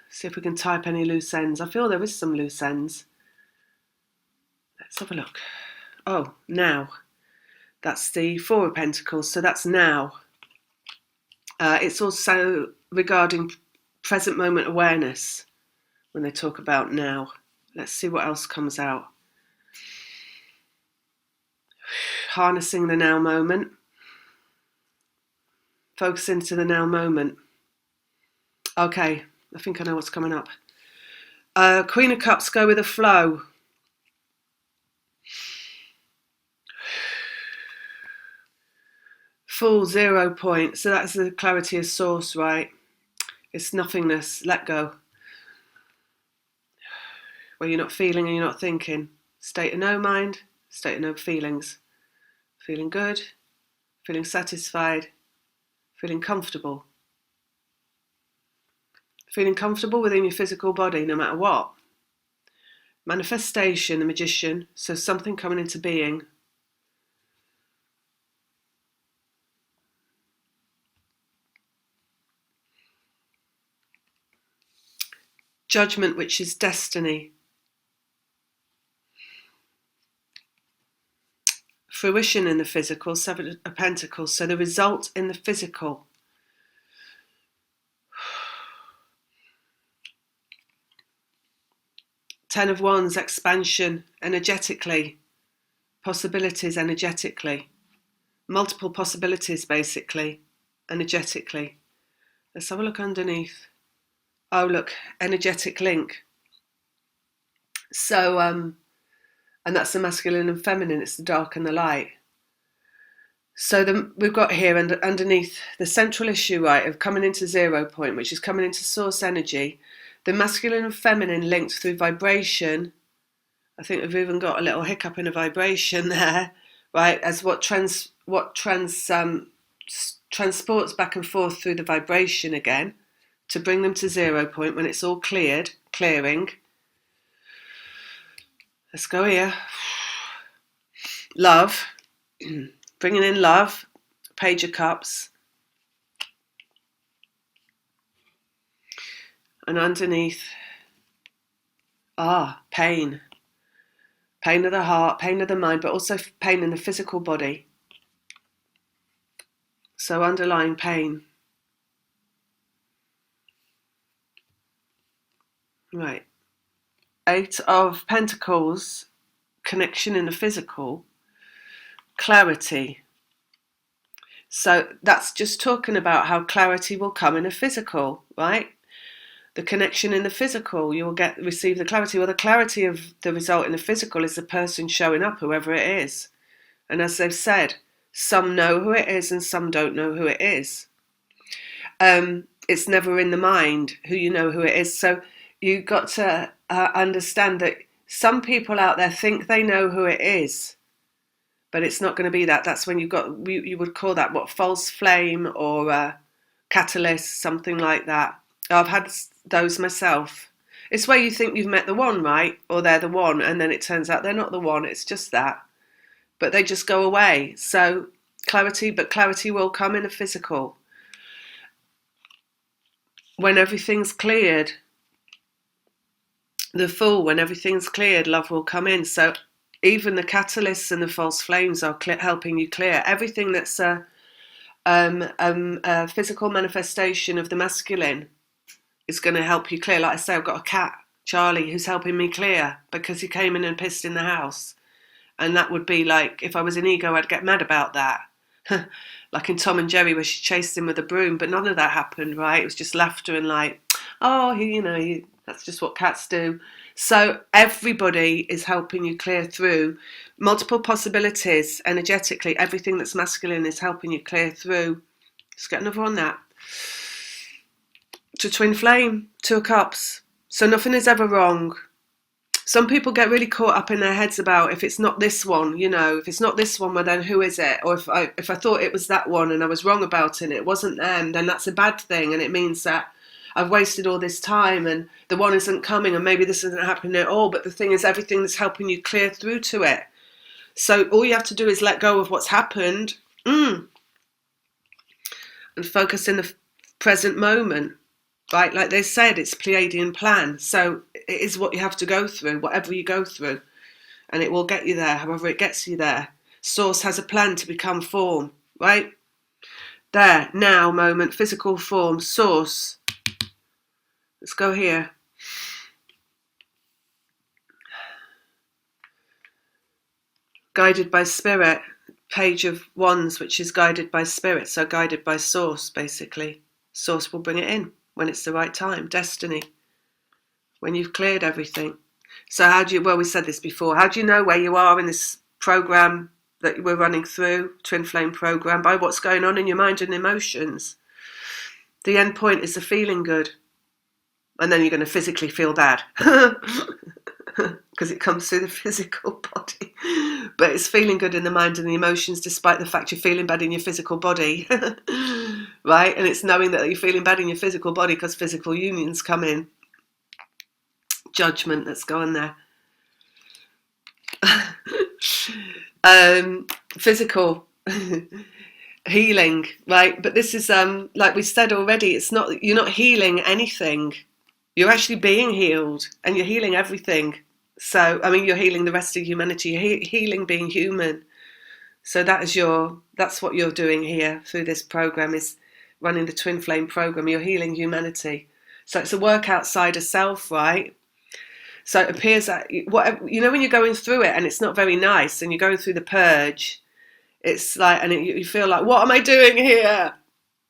See if we can type any loose ends. I feel there is some loose ends. Let's have a look. Oh, now. That's the 4 of Pentacles, so that's now. It's also regarding present moment awareness when they talk about now. Let's see what else comes out. Harnessing the now moment. Focus into the now moment. Okay, I think I know what's coming up. Queen of Cups, go with the flow. Full 0 point. So that's the clarity of source, right? It's nothingness. Let go. Where you're not feeling and you're not thinking. State of no mind, state of no feelings. Feeling good, feeling satisfied, feeling comfortable. Feeling comfortable within your physical body no matter what. Manifestation, the magician, so something coming into being. Judgment, which is destiny. Fruition in the physical, Seven of Pentacles, so the result in the physical. Ten of Wands, expansion energetically. Possibilities energetically. Multiple possibilities basically, energetically. Let's have a look underneath. Oh look, energetic link. So, and that's the masculine and feminine, it's the dark and the light. So we've got here underneath the central issue, right, of coming into 0 point, which is coming into source energy. The masculine and feminine linked through vibration. I think we've even got a little hiccup in a vibration there, right, as what transports back and forth through the vibration again to bring them to 0 point when it's all clearing. Let's go here. Love, bringing in love, Page of Cups. And underneath, pain. Pain of the heart, pain of the mind, but also pain in the physical body. So underlying pain. Right. 8 of Pentacles, connection in the physical, clarity. So that's just talking about how clarity will come in the physical, right? The connection in the physical, you will receive the clarity. Well, the clarity of the result in the physical is the person showing up, whoever it is. And as they've said, some know who it is and some don't know who it is. It's never in the mind who you know who it is. So you've got to understand that some people out there think they know who it is, but it's not going to be that. That's when you would call that what, false flame or catalyst, something like that. I've had those myself. It's where you think you've met the one, right? Or they're the one, and then it turns out they're not the one. It's just that. But they just go away. So clarity will come in a physical. When everything's cleared, the Fool, when everything's cleared, love will come in. So even the catalysts and the false flames are helping you clear. Everything that's a physical manifestation of the masculine is going to help you clear. Like I say, I've got a cat, Charlie, who's helping me clear because he came in and pissed in the house. And that would be like, if I was an ego, I'd get mad about that. Like in Tom and Jerry, where she chased him with a broom, but none of that happened, right? It was just laughter and like, oh, that's just what cats do. So everybody is helping you clear through multiple possibilities energetically. Everything that's masculine is helping you clear through. Let's get another on that. To Twin Flame, 2 of Cups. So nothing is ever wrong. Some people get really caught up in their heads about if it's not this one, if it's not this one, well then who is it? Or if I thought it was that one and I was wrong about it and it wasn't them, then that's a bad thing, and it means that I've wasted all this time and the one isn't coming and maybe this isn't happening at all. But the thing is, everything that's helping you clear through to it. So all you have to do is let go of what's happened and focus in the present moment. Right, like they said, it's Pleiadian plan. So it is what you have to go through, whatever you go through. And it will get you there, however it gets you there. Source has a plan to become form, right? There, now, moment, physical form, source. Let's go here. Guided by spirit. Page of Wands, which is guided by spirit, so guided by source, basically. Source will bring it in when it's the right time. Destiny, when you've cleared everything. So how do you, well, we said this before, how do you know where you are in this program that we're running through, Twin Flame program? By what's going on in your mind and emotions. The end point is the feeling good. And then you're going to physically feel bad. Because it comes through the physical body. But it's feeling good in the mind and the emotions, despite the fact you're feeling bad in your physical body. Right? And it's knowing that you're feeling bad in your physical body because physical unions come in. Judgment that's going there. Physical healing, right? But this is like we said already, it's not, you're not healing anything. You're actually being healed, and you're healing everything. So, I mean, you're healing the rest of humanity. You're healing being human. So that's what you're doing here through this program, is running the Twin Flame program. You're healing humanity. So it's a work outside of self, right? So it appears that, whatever, you know, when you're going through it and it's not very nice, and you're going through the purge, it's like, and you feel like, what am I doing here?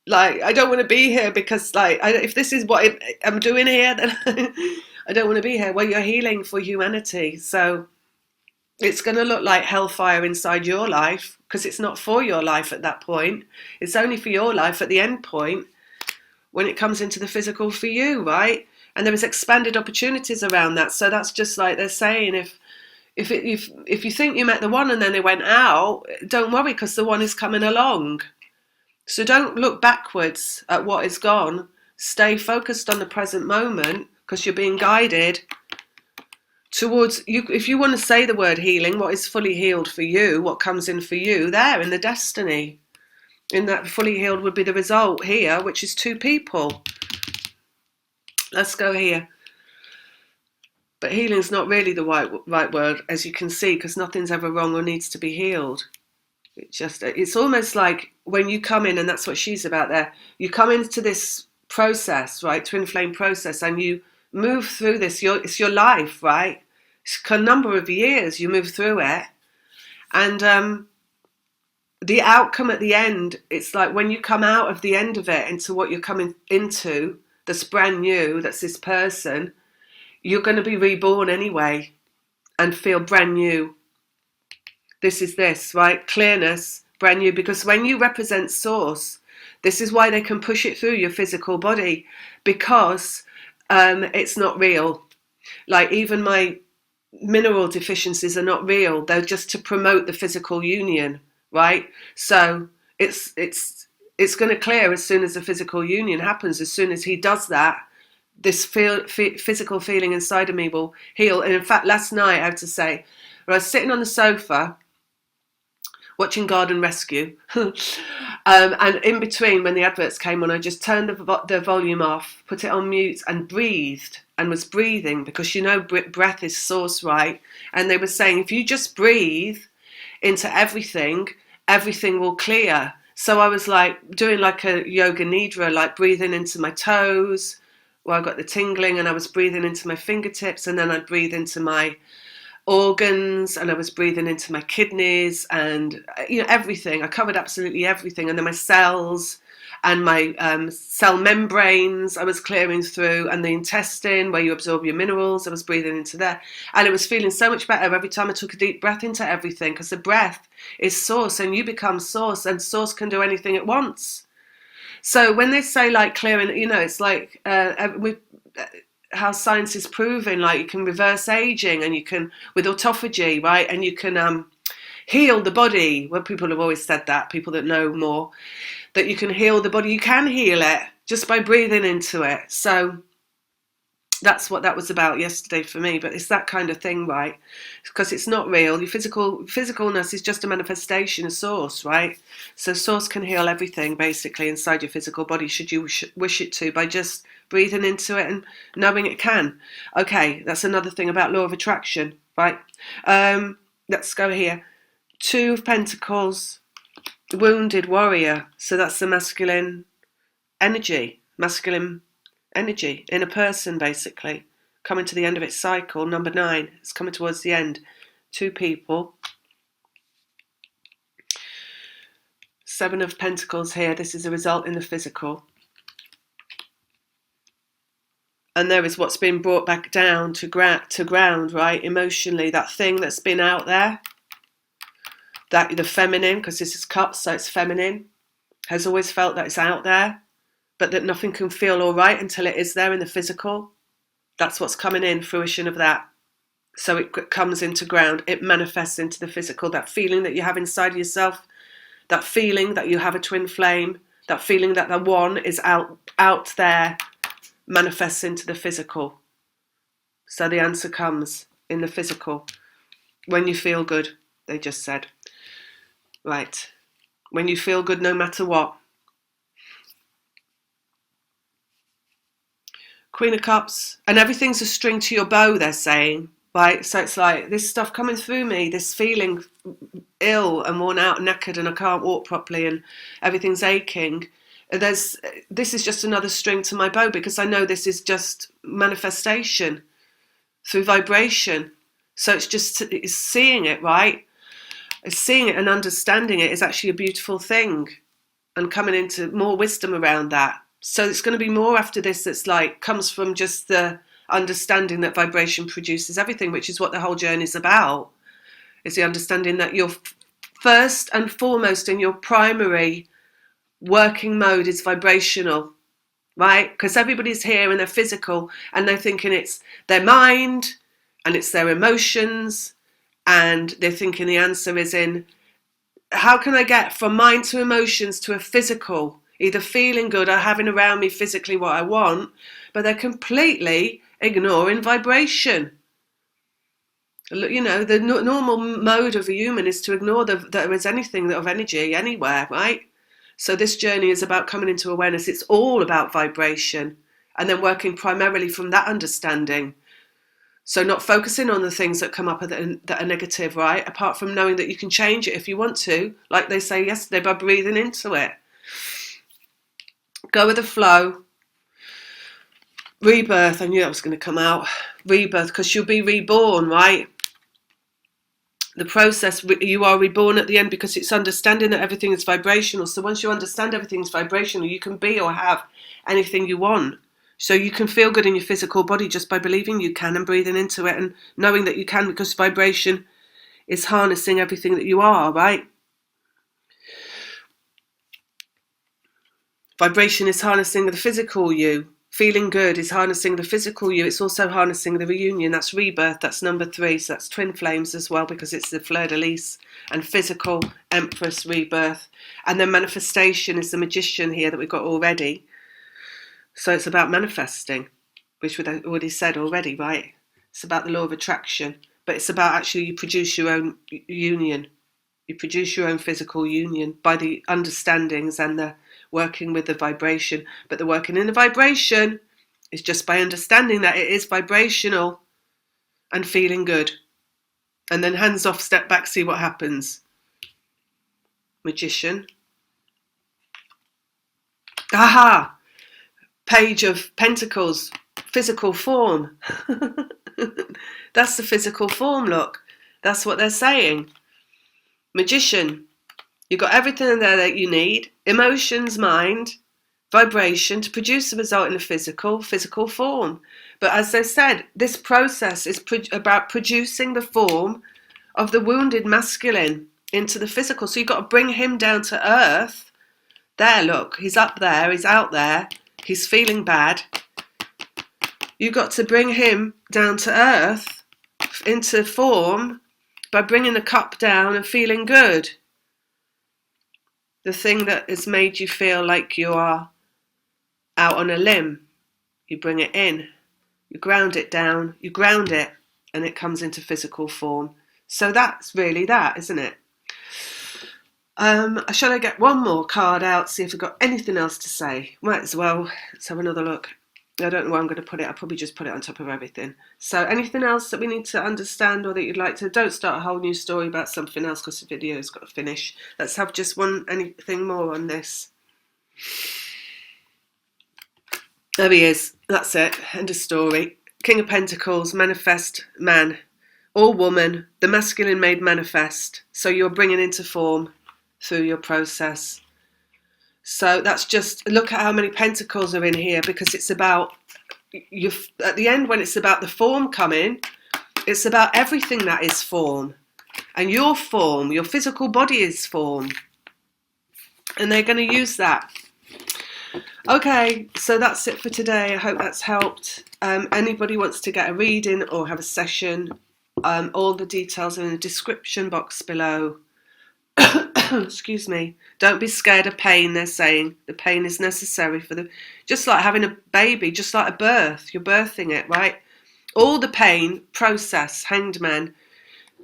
Like, I don't want to be here because, like, if this is what I'm doing here, then I don't want to be here. Well, you're healing for humanity. So it's going to look like hellfire inside your life, because it's not for your life at that point. It's only for your life at the end point, when it comes into the physical for you, right? And there is expanded opportunities around that. So that's just like they're saying, if you think you met the one and then they went out, don't worry, because the one is coming along. So don't look backwards at what is gone. Stay focused on the present moment, because you're being guided towards you. If you want to say the word healing, what is fully healed for you, what comes in for you there in the destiny, in that fully healed would be the result here, which is 2 people. Let's go here. But healing's not really the right word, as you can see, because nothing's ever wrong or needs to be healed. It's almost like when you come in, and that's what she's about there, you come into this process, right, Twin Flame process, and you move through this, it's your life, right? It's a number of years you move through it, and the outcome at the end, it's like when you come out of the end of it into what you're coming into, that's brand new, that's this person, you're going to be reborn anyway and feel brand new. This is this, right? Clearness, brand new. Because when you represent source, this is why they can push it through your physical body, because it's not real. Like, even my mineral deficiencies are not real. They're just to promote the physical union, right? So it's going to clear as soon as the physical union happens. As soon as he does that, this physical feeling inside of me will heal. And in fact, last night, I have to say, I was sitting on the sofa watching Garden Rescue, and in between, when the adverts came on, I just turned the volume off, put it on mute, and breathed, and was breathing, because you know breath is source, right? And they were saying, if you just breathe into everything, everything will clear. So I was like doing like a yoga nidra, like breathing into my toes, where I got the tingling, and I was breathing into my fingertips, and then I'd breathe into my organs, and I was breathing into my kidneys, and everything. I covered absolutely everything, and then my cells and my cell membranes I was clearing through, and the intestine where you absorb your minerals, I was breathing into there, and it was feeling so much better every time I took a deep breath into everything, because the breath is source, and you become source, and source can do anything it wants. So when they say like clearing, it's like how science is proving, like you can reverse aging, and you can, with autophagy, right, and you can heal the body. Well, people have always said that, people that know more, that you can heal the body. You can heal it just by breathing into it. So that's what that was about yesterday for me. But it's that kind of thing, right? Because it's not real. Your physicalness is just a manifestation of source, right? So source can heal everything basically inside your physical body, should you wish it to, by just breathing into it and knowing it can. Okay, that's another thing about law of attraction, right? Let's go here. 2 of Pentacles, wounded warrior. So that's the masculine energy in a person, basically, coming to the end of its cycle. Number 9, it's coming towards the end. 2 people. Seven of Pentacles here. This is a result in the physical. And there is what's been brought back down to ground, right? Emotionally, that thing that's been out there, that the feminine, because this is cups, so it's feminine, has always felt that it's out there, but that nothing can feel all right until it is there in the physical. That's what's coming in, fruition of that. So it comes into ground, it manifests into the physical, that feeling that you have inside yourself, that feeling that you have a twin flame, that feeling that the one is out there, manifests into the physical. So the answer comes in the physical. When you feel good, they just said. Right. When you feel good no matter what. Queen of Cups. And everything's a string to your bow, they're saying. Right. So it's like this stuff coming through me, this feeling ill and worn out and knackered and I can't walk properly and everything's aching. This is just another string to my bow, because I know this is just manifestation through vibration. So it's seeing it, right? It's seeing it and understanding it is actually a beautiful thing, and coming into more wisdom around that. So it's going to be more after this that's like comes from just the understanding that vibration produces everything, which is what the whole journey is about. Is the understanding that you're first and foremost in your primary working mode is vibrational, right? Because everybody's here and they're physical and they're thinking it's their mind and it's their emotions, and they're thinking the answer is in how can I get from mind to emotions to a physical, either feeling good or having around me physically what I want, but they're completely ignoring vibration. You know, the normal mode of a human is to ignore that there is anything of energy anywhere, right? So this journey is about coming into awareness. It's all about vibration, and then working primarily from that understanding. So not focusing on the things that come up that are negative, right? Apart from knowing that you can change it if you want to, like they say yesterday, by breathing into it. Go with the flow. Rebirth, I knew that was going to come out. Rebirth, because you'll be reborn, right? The process, you are reborn at the end, because it's understanding that everything is vibrational. So once you understand everything is vibrational, you can be or have anything you want. So you can feel good in your physical body just by believing you can and breathing into it and knowing that you can, because vibration is harnessing everything that you are, right? Vibration is harnessing the physical you. Feeling good is harnessing the physical you. It's also harnessing the reunion. That's rebirth. That's number 3. So that's twin flames as well, because it's the fleur-de-lis. And physical, Empress, rebirth. And then manifestation is the magician here that we've got already. So it's about manifesting, which we've already said already, right? It's about the law of attraction. But it's about actually you produce your own union. You produce your own physical union by the understandings and the working with the vibration. But the working in the vibration is just by understanding that it is vibrational and feeling good. And then hands off, step back, see what happens. Magician. Aha! Page of Pentacles. Physical form. That's the physical form, look. That's what they're saying. Magician. You've got everything there that you need. Emotions, mind, vibration to produce the result in a physical form. But as they said, this process is about producing the form of the wounded masculine into the physical. So you've got to bring him down to earth. There, look, he's up there, he's out there, he's feeling bad. You've got to bring him down to earth into form by bringing the cup down and feeling good. The thing that has made you feel like you are out on a limb, you bring it in, you ground it down, you ground it, and it comes into physical form. So that's really that, isn't it? Shall I get one more card out, see if I've got anything else to say? Might as well. Let's have another look. I don't know where I'm going to put it. I'll probably just put it on top of everything. So anything else that we need to understand or that you'd like to... Don't start a whole new story about something else because the video's got to finish. Let's have just anything more on this. There he is. That's it. End of story. King of Pentacles, manifest man or woman. The masculine made manifest. So you're bringing into form through your process. So that's just, look at how many pentacles are in here, because it's about, at the end, when it's about the form coming, it's about everything that is form. And your form, your physical body is form. And they're going to use that. Okay, so that's it for today. I hope that's helped. Anybody wants to get a reading or have a session, all the details are in the description box below. Excuse me. Don't be scared of pain, they're saying. The pain is necessary for the, just like having a baby, just like a birth. You're birthing it, right? All the pain process, Hanged Man,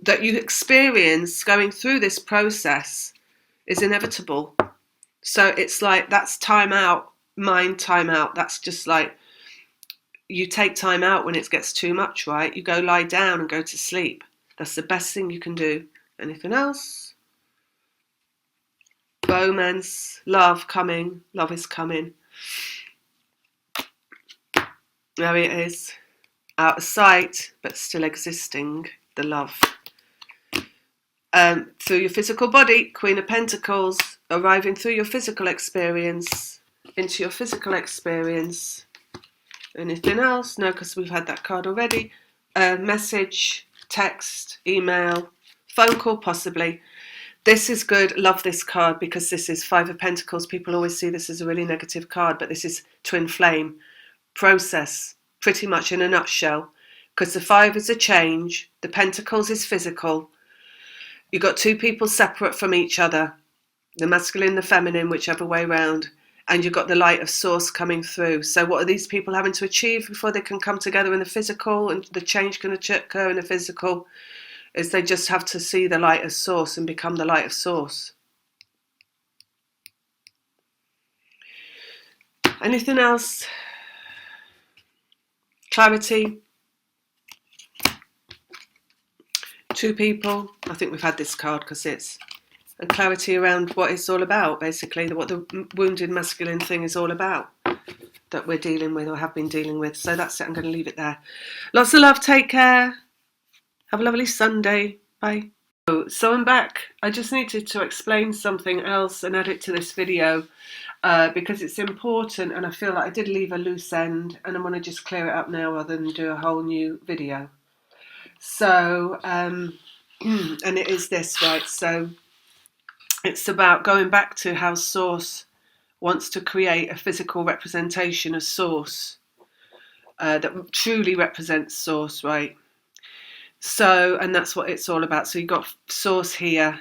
that you experience going through this process is inevitable. So it's like, that's time out, mind time out. That's just like, you take time out when it gets too much, right? You go lie down and go to sleep. That's the best thing you can do. Anything else? Romance, love coming, love is coming. There it is. Out of sight, but still existing, the love. Through your physical body, Queen of Pentacles, arriving through your physical experience, into your physical experience. Anything else? No, because we've had that card already. Message, text, email, phone call possibly. This is good. Love this card because this is Five of Pentacles. People always see this as a really negative card, but this is twin flame process, pretty much in a nutshell. Because the Five is a change, the Pentacles is physical. You've got two people separate from each other, the masculine, the feminine, whichever way round, and you've got the light of source coming through. So what are these people having to achieve before they can come together in the physical and the change can occur in the physical? Is they just have to see the light of source and become the light of source. Anything else? Clarity. Two people. I think we've had this card because it's a clarity around what it's all about, basically, what the wounded masculine thing is all about that we're dealing with or have been dealing with. So that's it. I'm going to leave it there. Lots of love. Take care. Have a lovely Sunday. Bye. So I'm back. I just needed to explain something else and add it to this video because it's important, and I feel like I did leave a loose end and I want to just clear it up now rather than do a whole new video. So, and it is this, right? So it's about going back to how Source wants to create a physical representation of Source that truly represents Source, right? So, and that's what it's all about. So you've got Source here,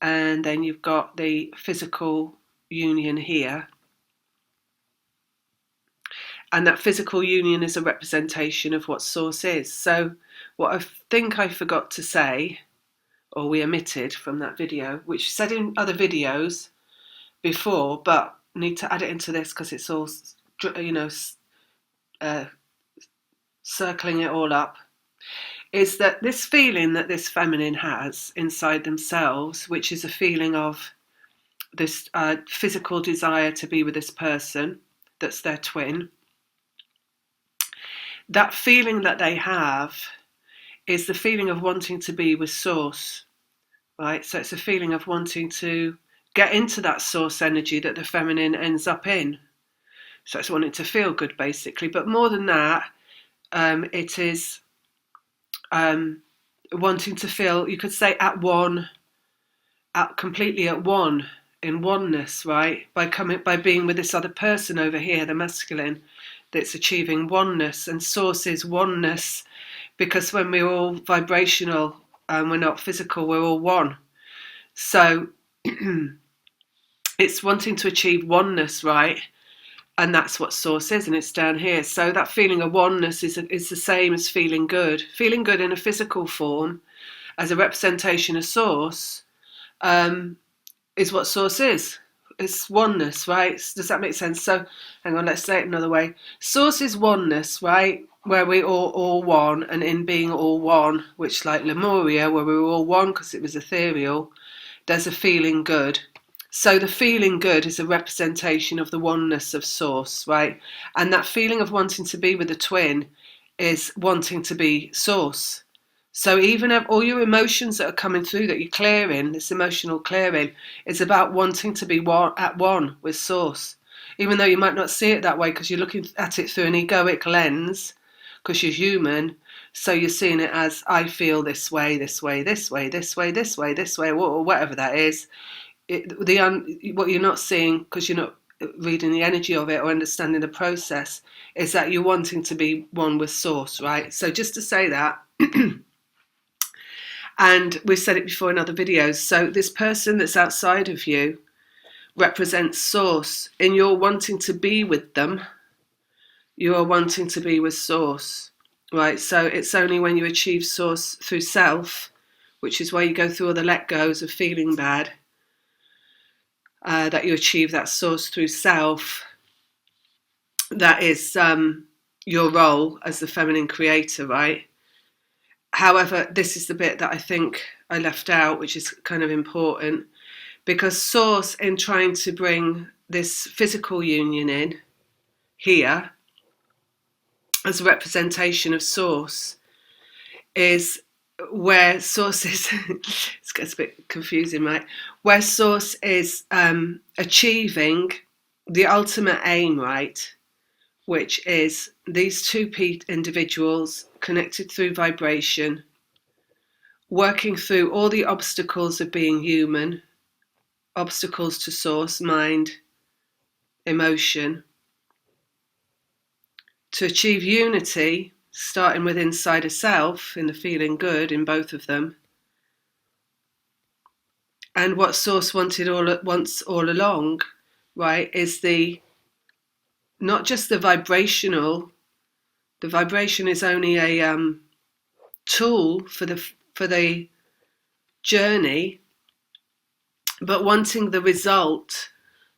and then you've got the physical union here. And that physical union is a representation of what Source is. So what I think I forgot to say, or we omitted from that video, which I said in other videos before, but need to add it into this because it's all, you know, circling it all up, is that this feeling that this feminine has inside themselves, which is a feeling of this physical desire to be with this person that's their twin, that feeling that they have is the feeling of wanting to be with Source, right? So it's a feeling of wanting to get into that Source energy that the feminine ends up in. So it's wanting to feel good, basically. But more than that, it is wanting to feel, you could say, at one, completely at one, in oneness, right? By being with this other person over here, the masculine, that's achieving oneness. And Source is oneness, because when we're all vibrational and we're not physical, we're all one. So it's wanting to achieve oneness, right? And that's what Source is, and it's down here. So that feeling of oneness is the same as feeling good. Feeling good in a physical form as a representation of Source is what Source is. It's oneness, right? Does that make sense? So hang on, let's say it another way. Source is oneness, right? Where we're all one, and in being all one, which like Lemuria, where we were all one because it was ethereal, there's a feeling good. So the feeling good is a representation of the oneness of Source, right? And that feeling of wanting to be with the twin is wanting to be Source. So even all your emotions that are coming through that you're clearing, this emotional clearing, is about wanting to be at one with Source. Even though you might not see it that way because you're looking at it through an egoic lens, because you're human. So you're seeing it as, I feel this way, this way, this way, this way, this way, this way, or whatever that is. What you're not seeing, because you're not reading the energy of it or understanding the process, is that you're wanting to be one with Source, right? So just to say that, and we've said it before in other videos, so this person that's outside of you represents Source. In your wanting to be with them, you are wanting to be with Source, right? So it's only when you achieve Source through self, which is why you go through all the let goes of feeling bad, that you achieve that Source through self. That is your role as the feminine creator, right? However, this is the bit that I think I left out, which is kind of important, because Source, in trying to bring this physical union in here as a representation of Source, is where Source is, it gets a bit confusing, right? Where Source is achieving the ultimate aim, right? Which is these two individuals connected through vibration, working through all the obstacles of being human, obstacles to Source, mind, emotion, to achieve unity, starting with inside a self, in the feeling good in both of them. And what Source wanted all along, right, is not just the vibrational. The vibration is only a tool for the journey, but wanting the result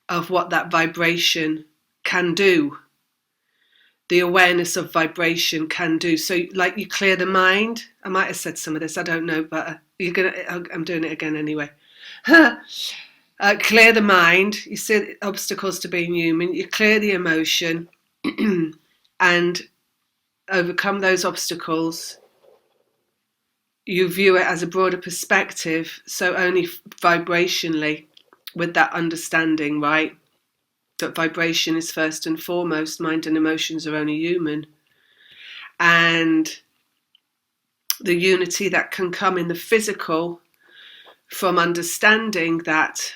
of what that vibration can do, the awareness of vibration can do. So like you clear the mind. I might have said some of this, I don't know, but I'm doing it again anyway. Clear the mind. You see obstacles to being human. You clear the emotion and overcome those obstacles. You view it as a broader perspective, so only vibrationally, with that understanding, right? That vibration is first and foremost. Mind and emotions are only human. And the unity that can come in the physical from understanding that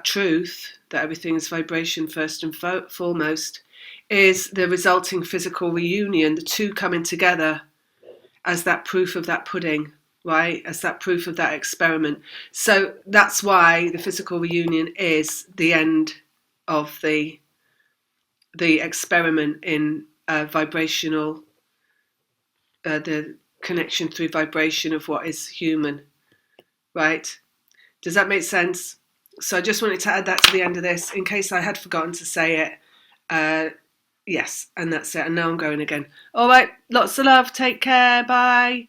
truth, that everything is vibration first and foremost, is the resulting physical reunion, the two coming together as that proof of that pudding, right? As that proof of that experiment. So that's why the physical reunion is the end of the experiment in vibrational, the connection through vibration of what is human, right? Does that make sense? So I just wanted to add that to the end of this in case I had forgotten to say it. Yes, and that's it. And now I'm going again. All right, lots of love. Take care. Bye.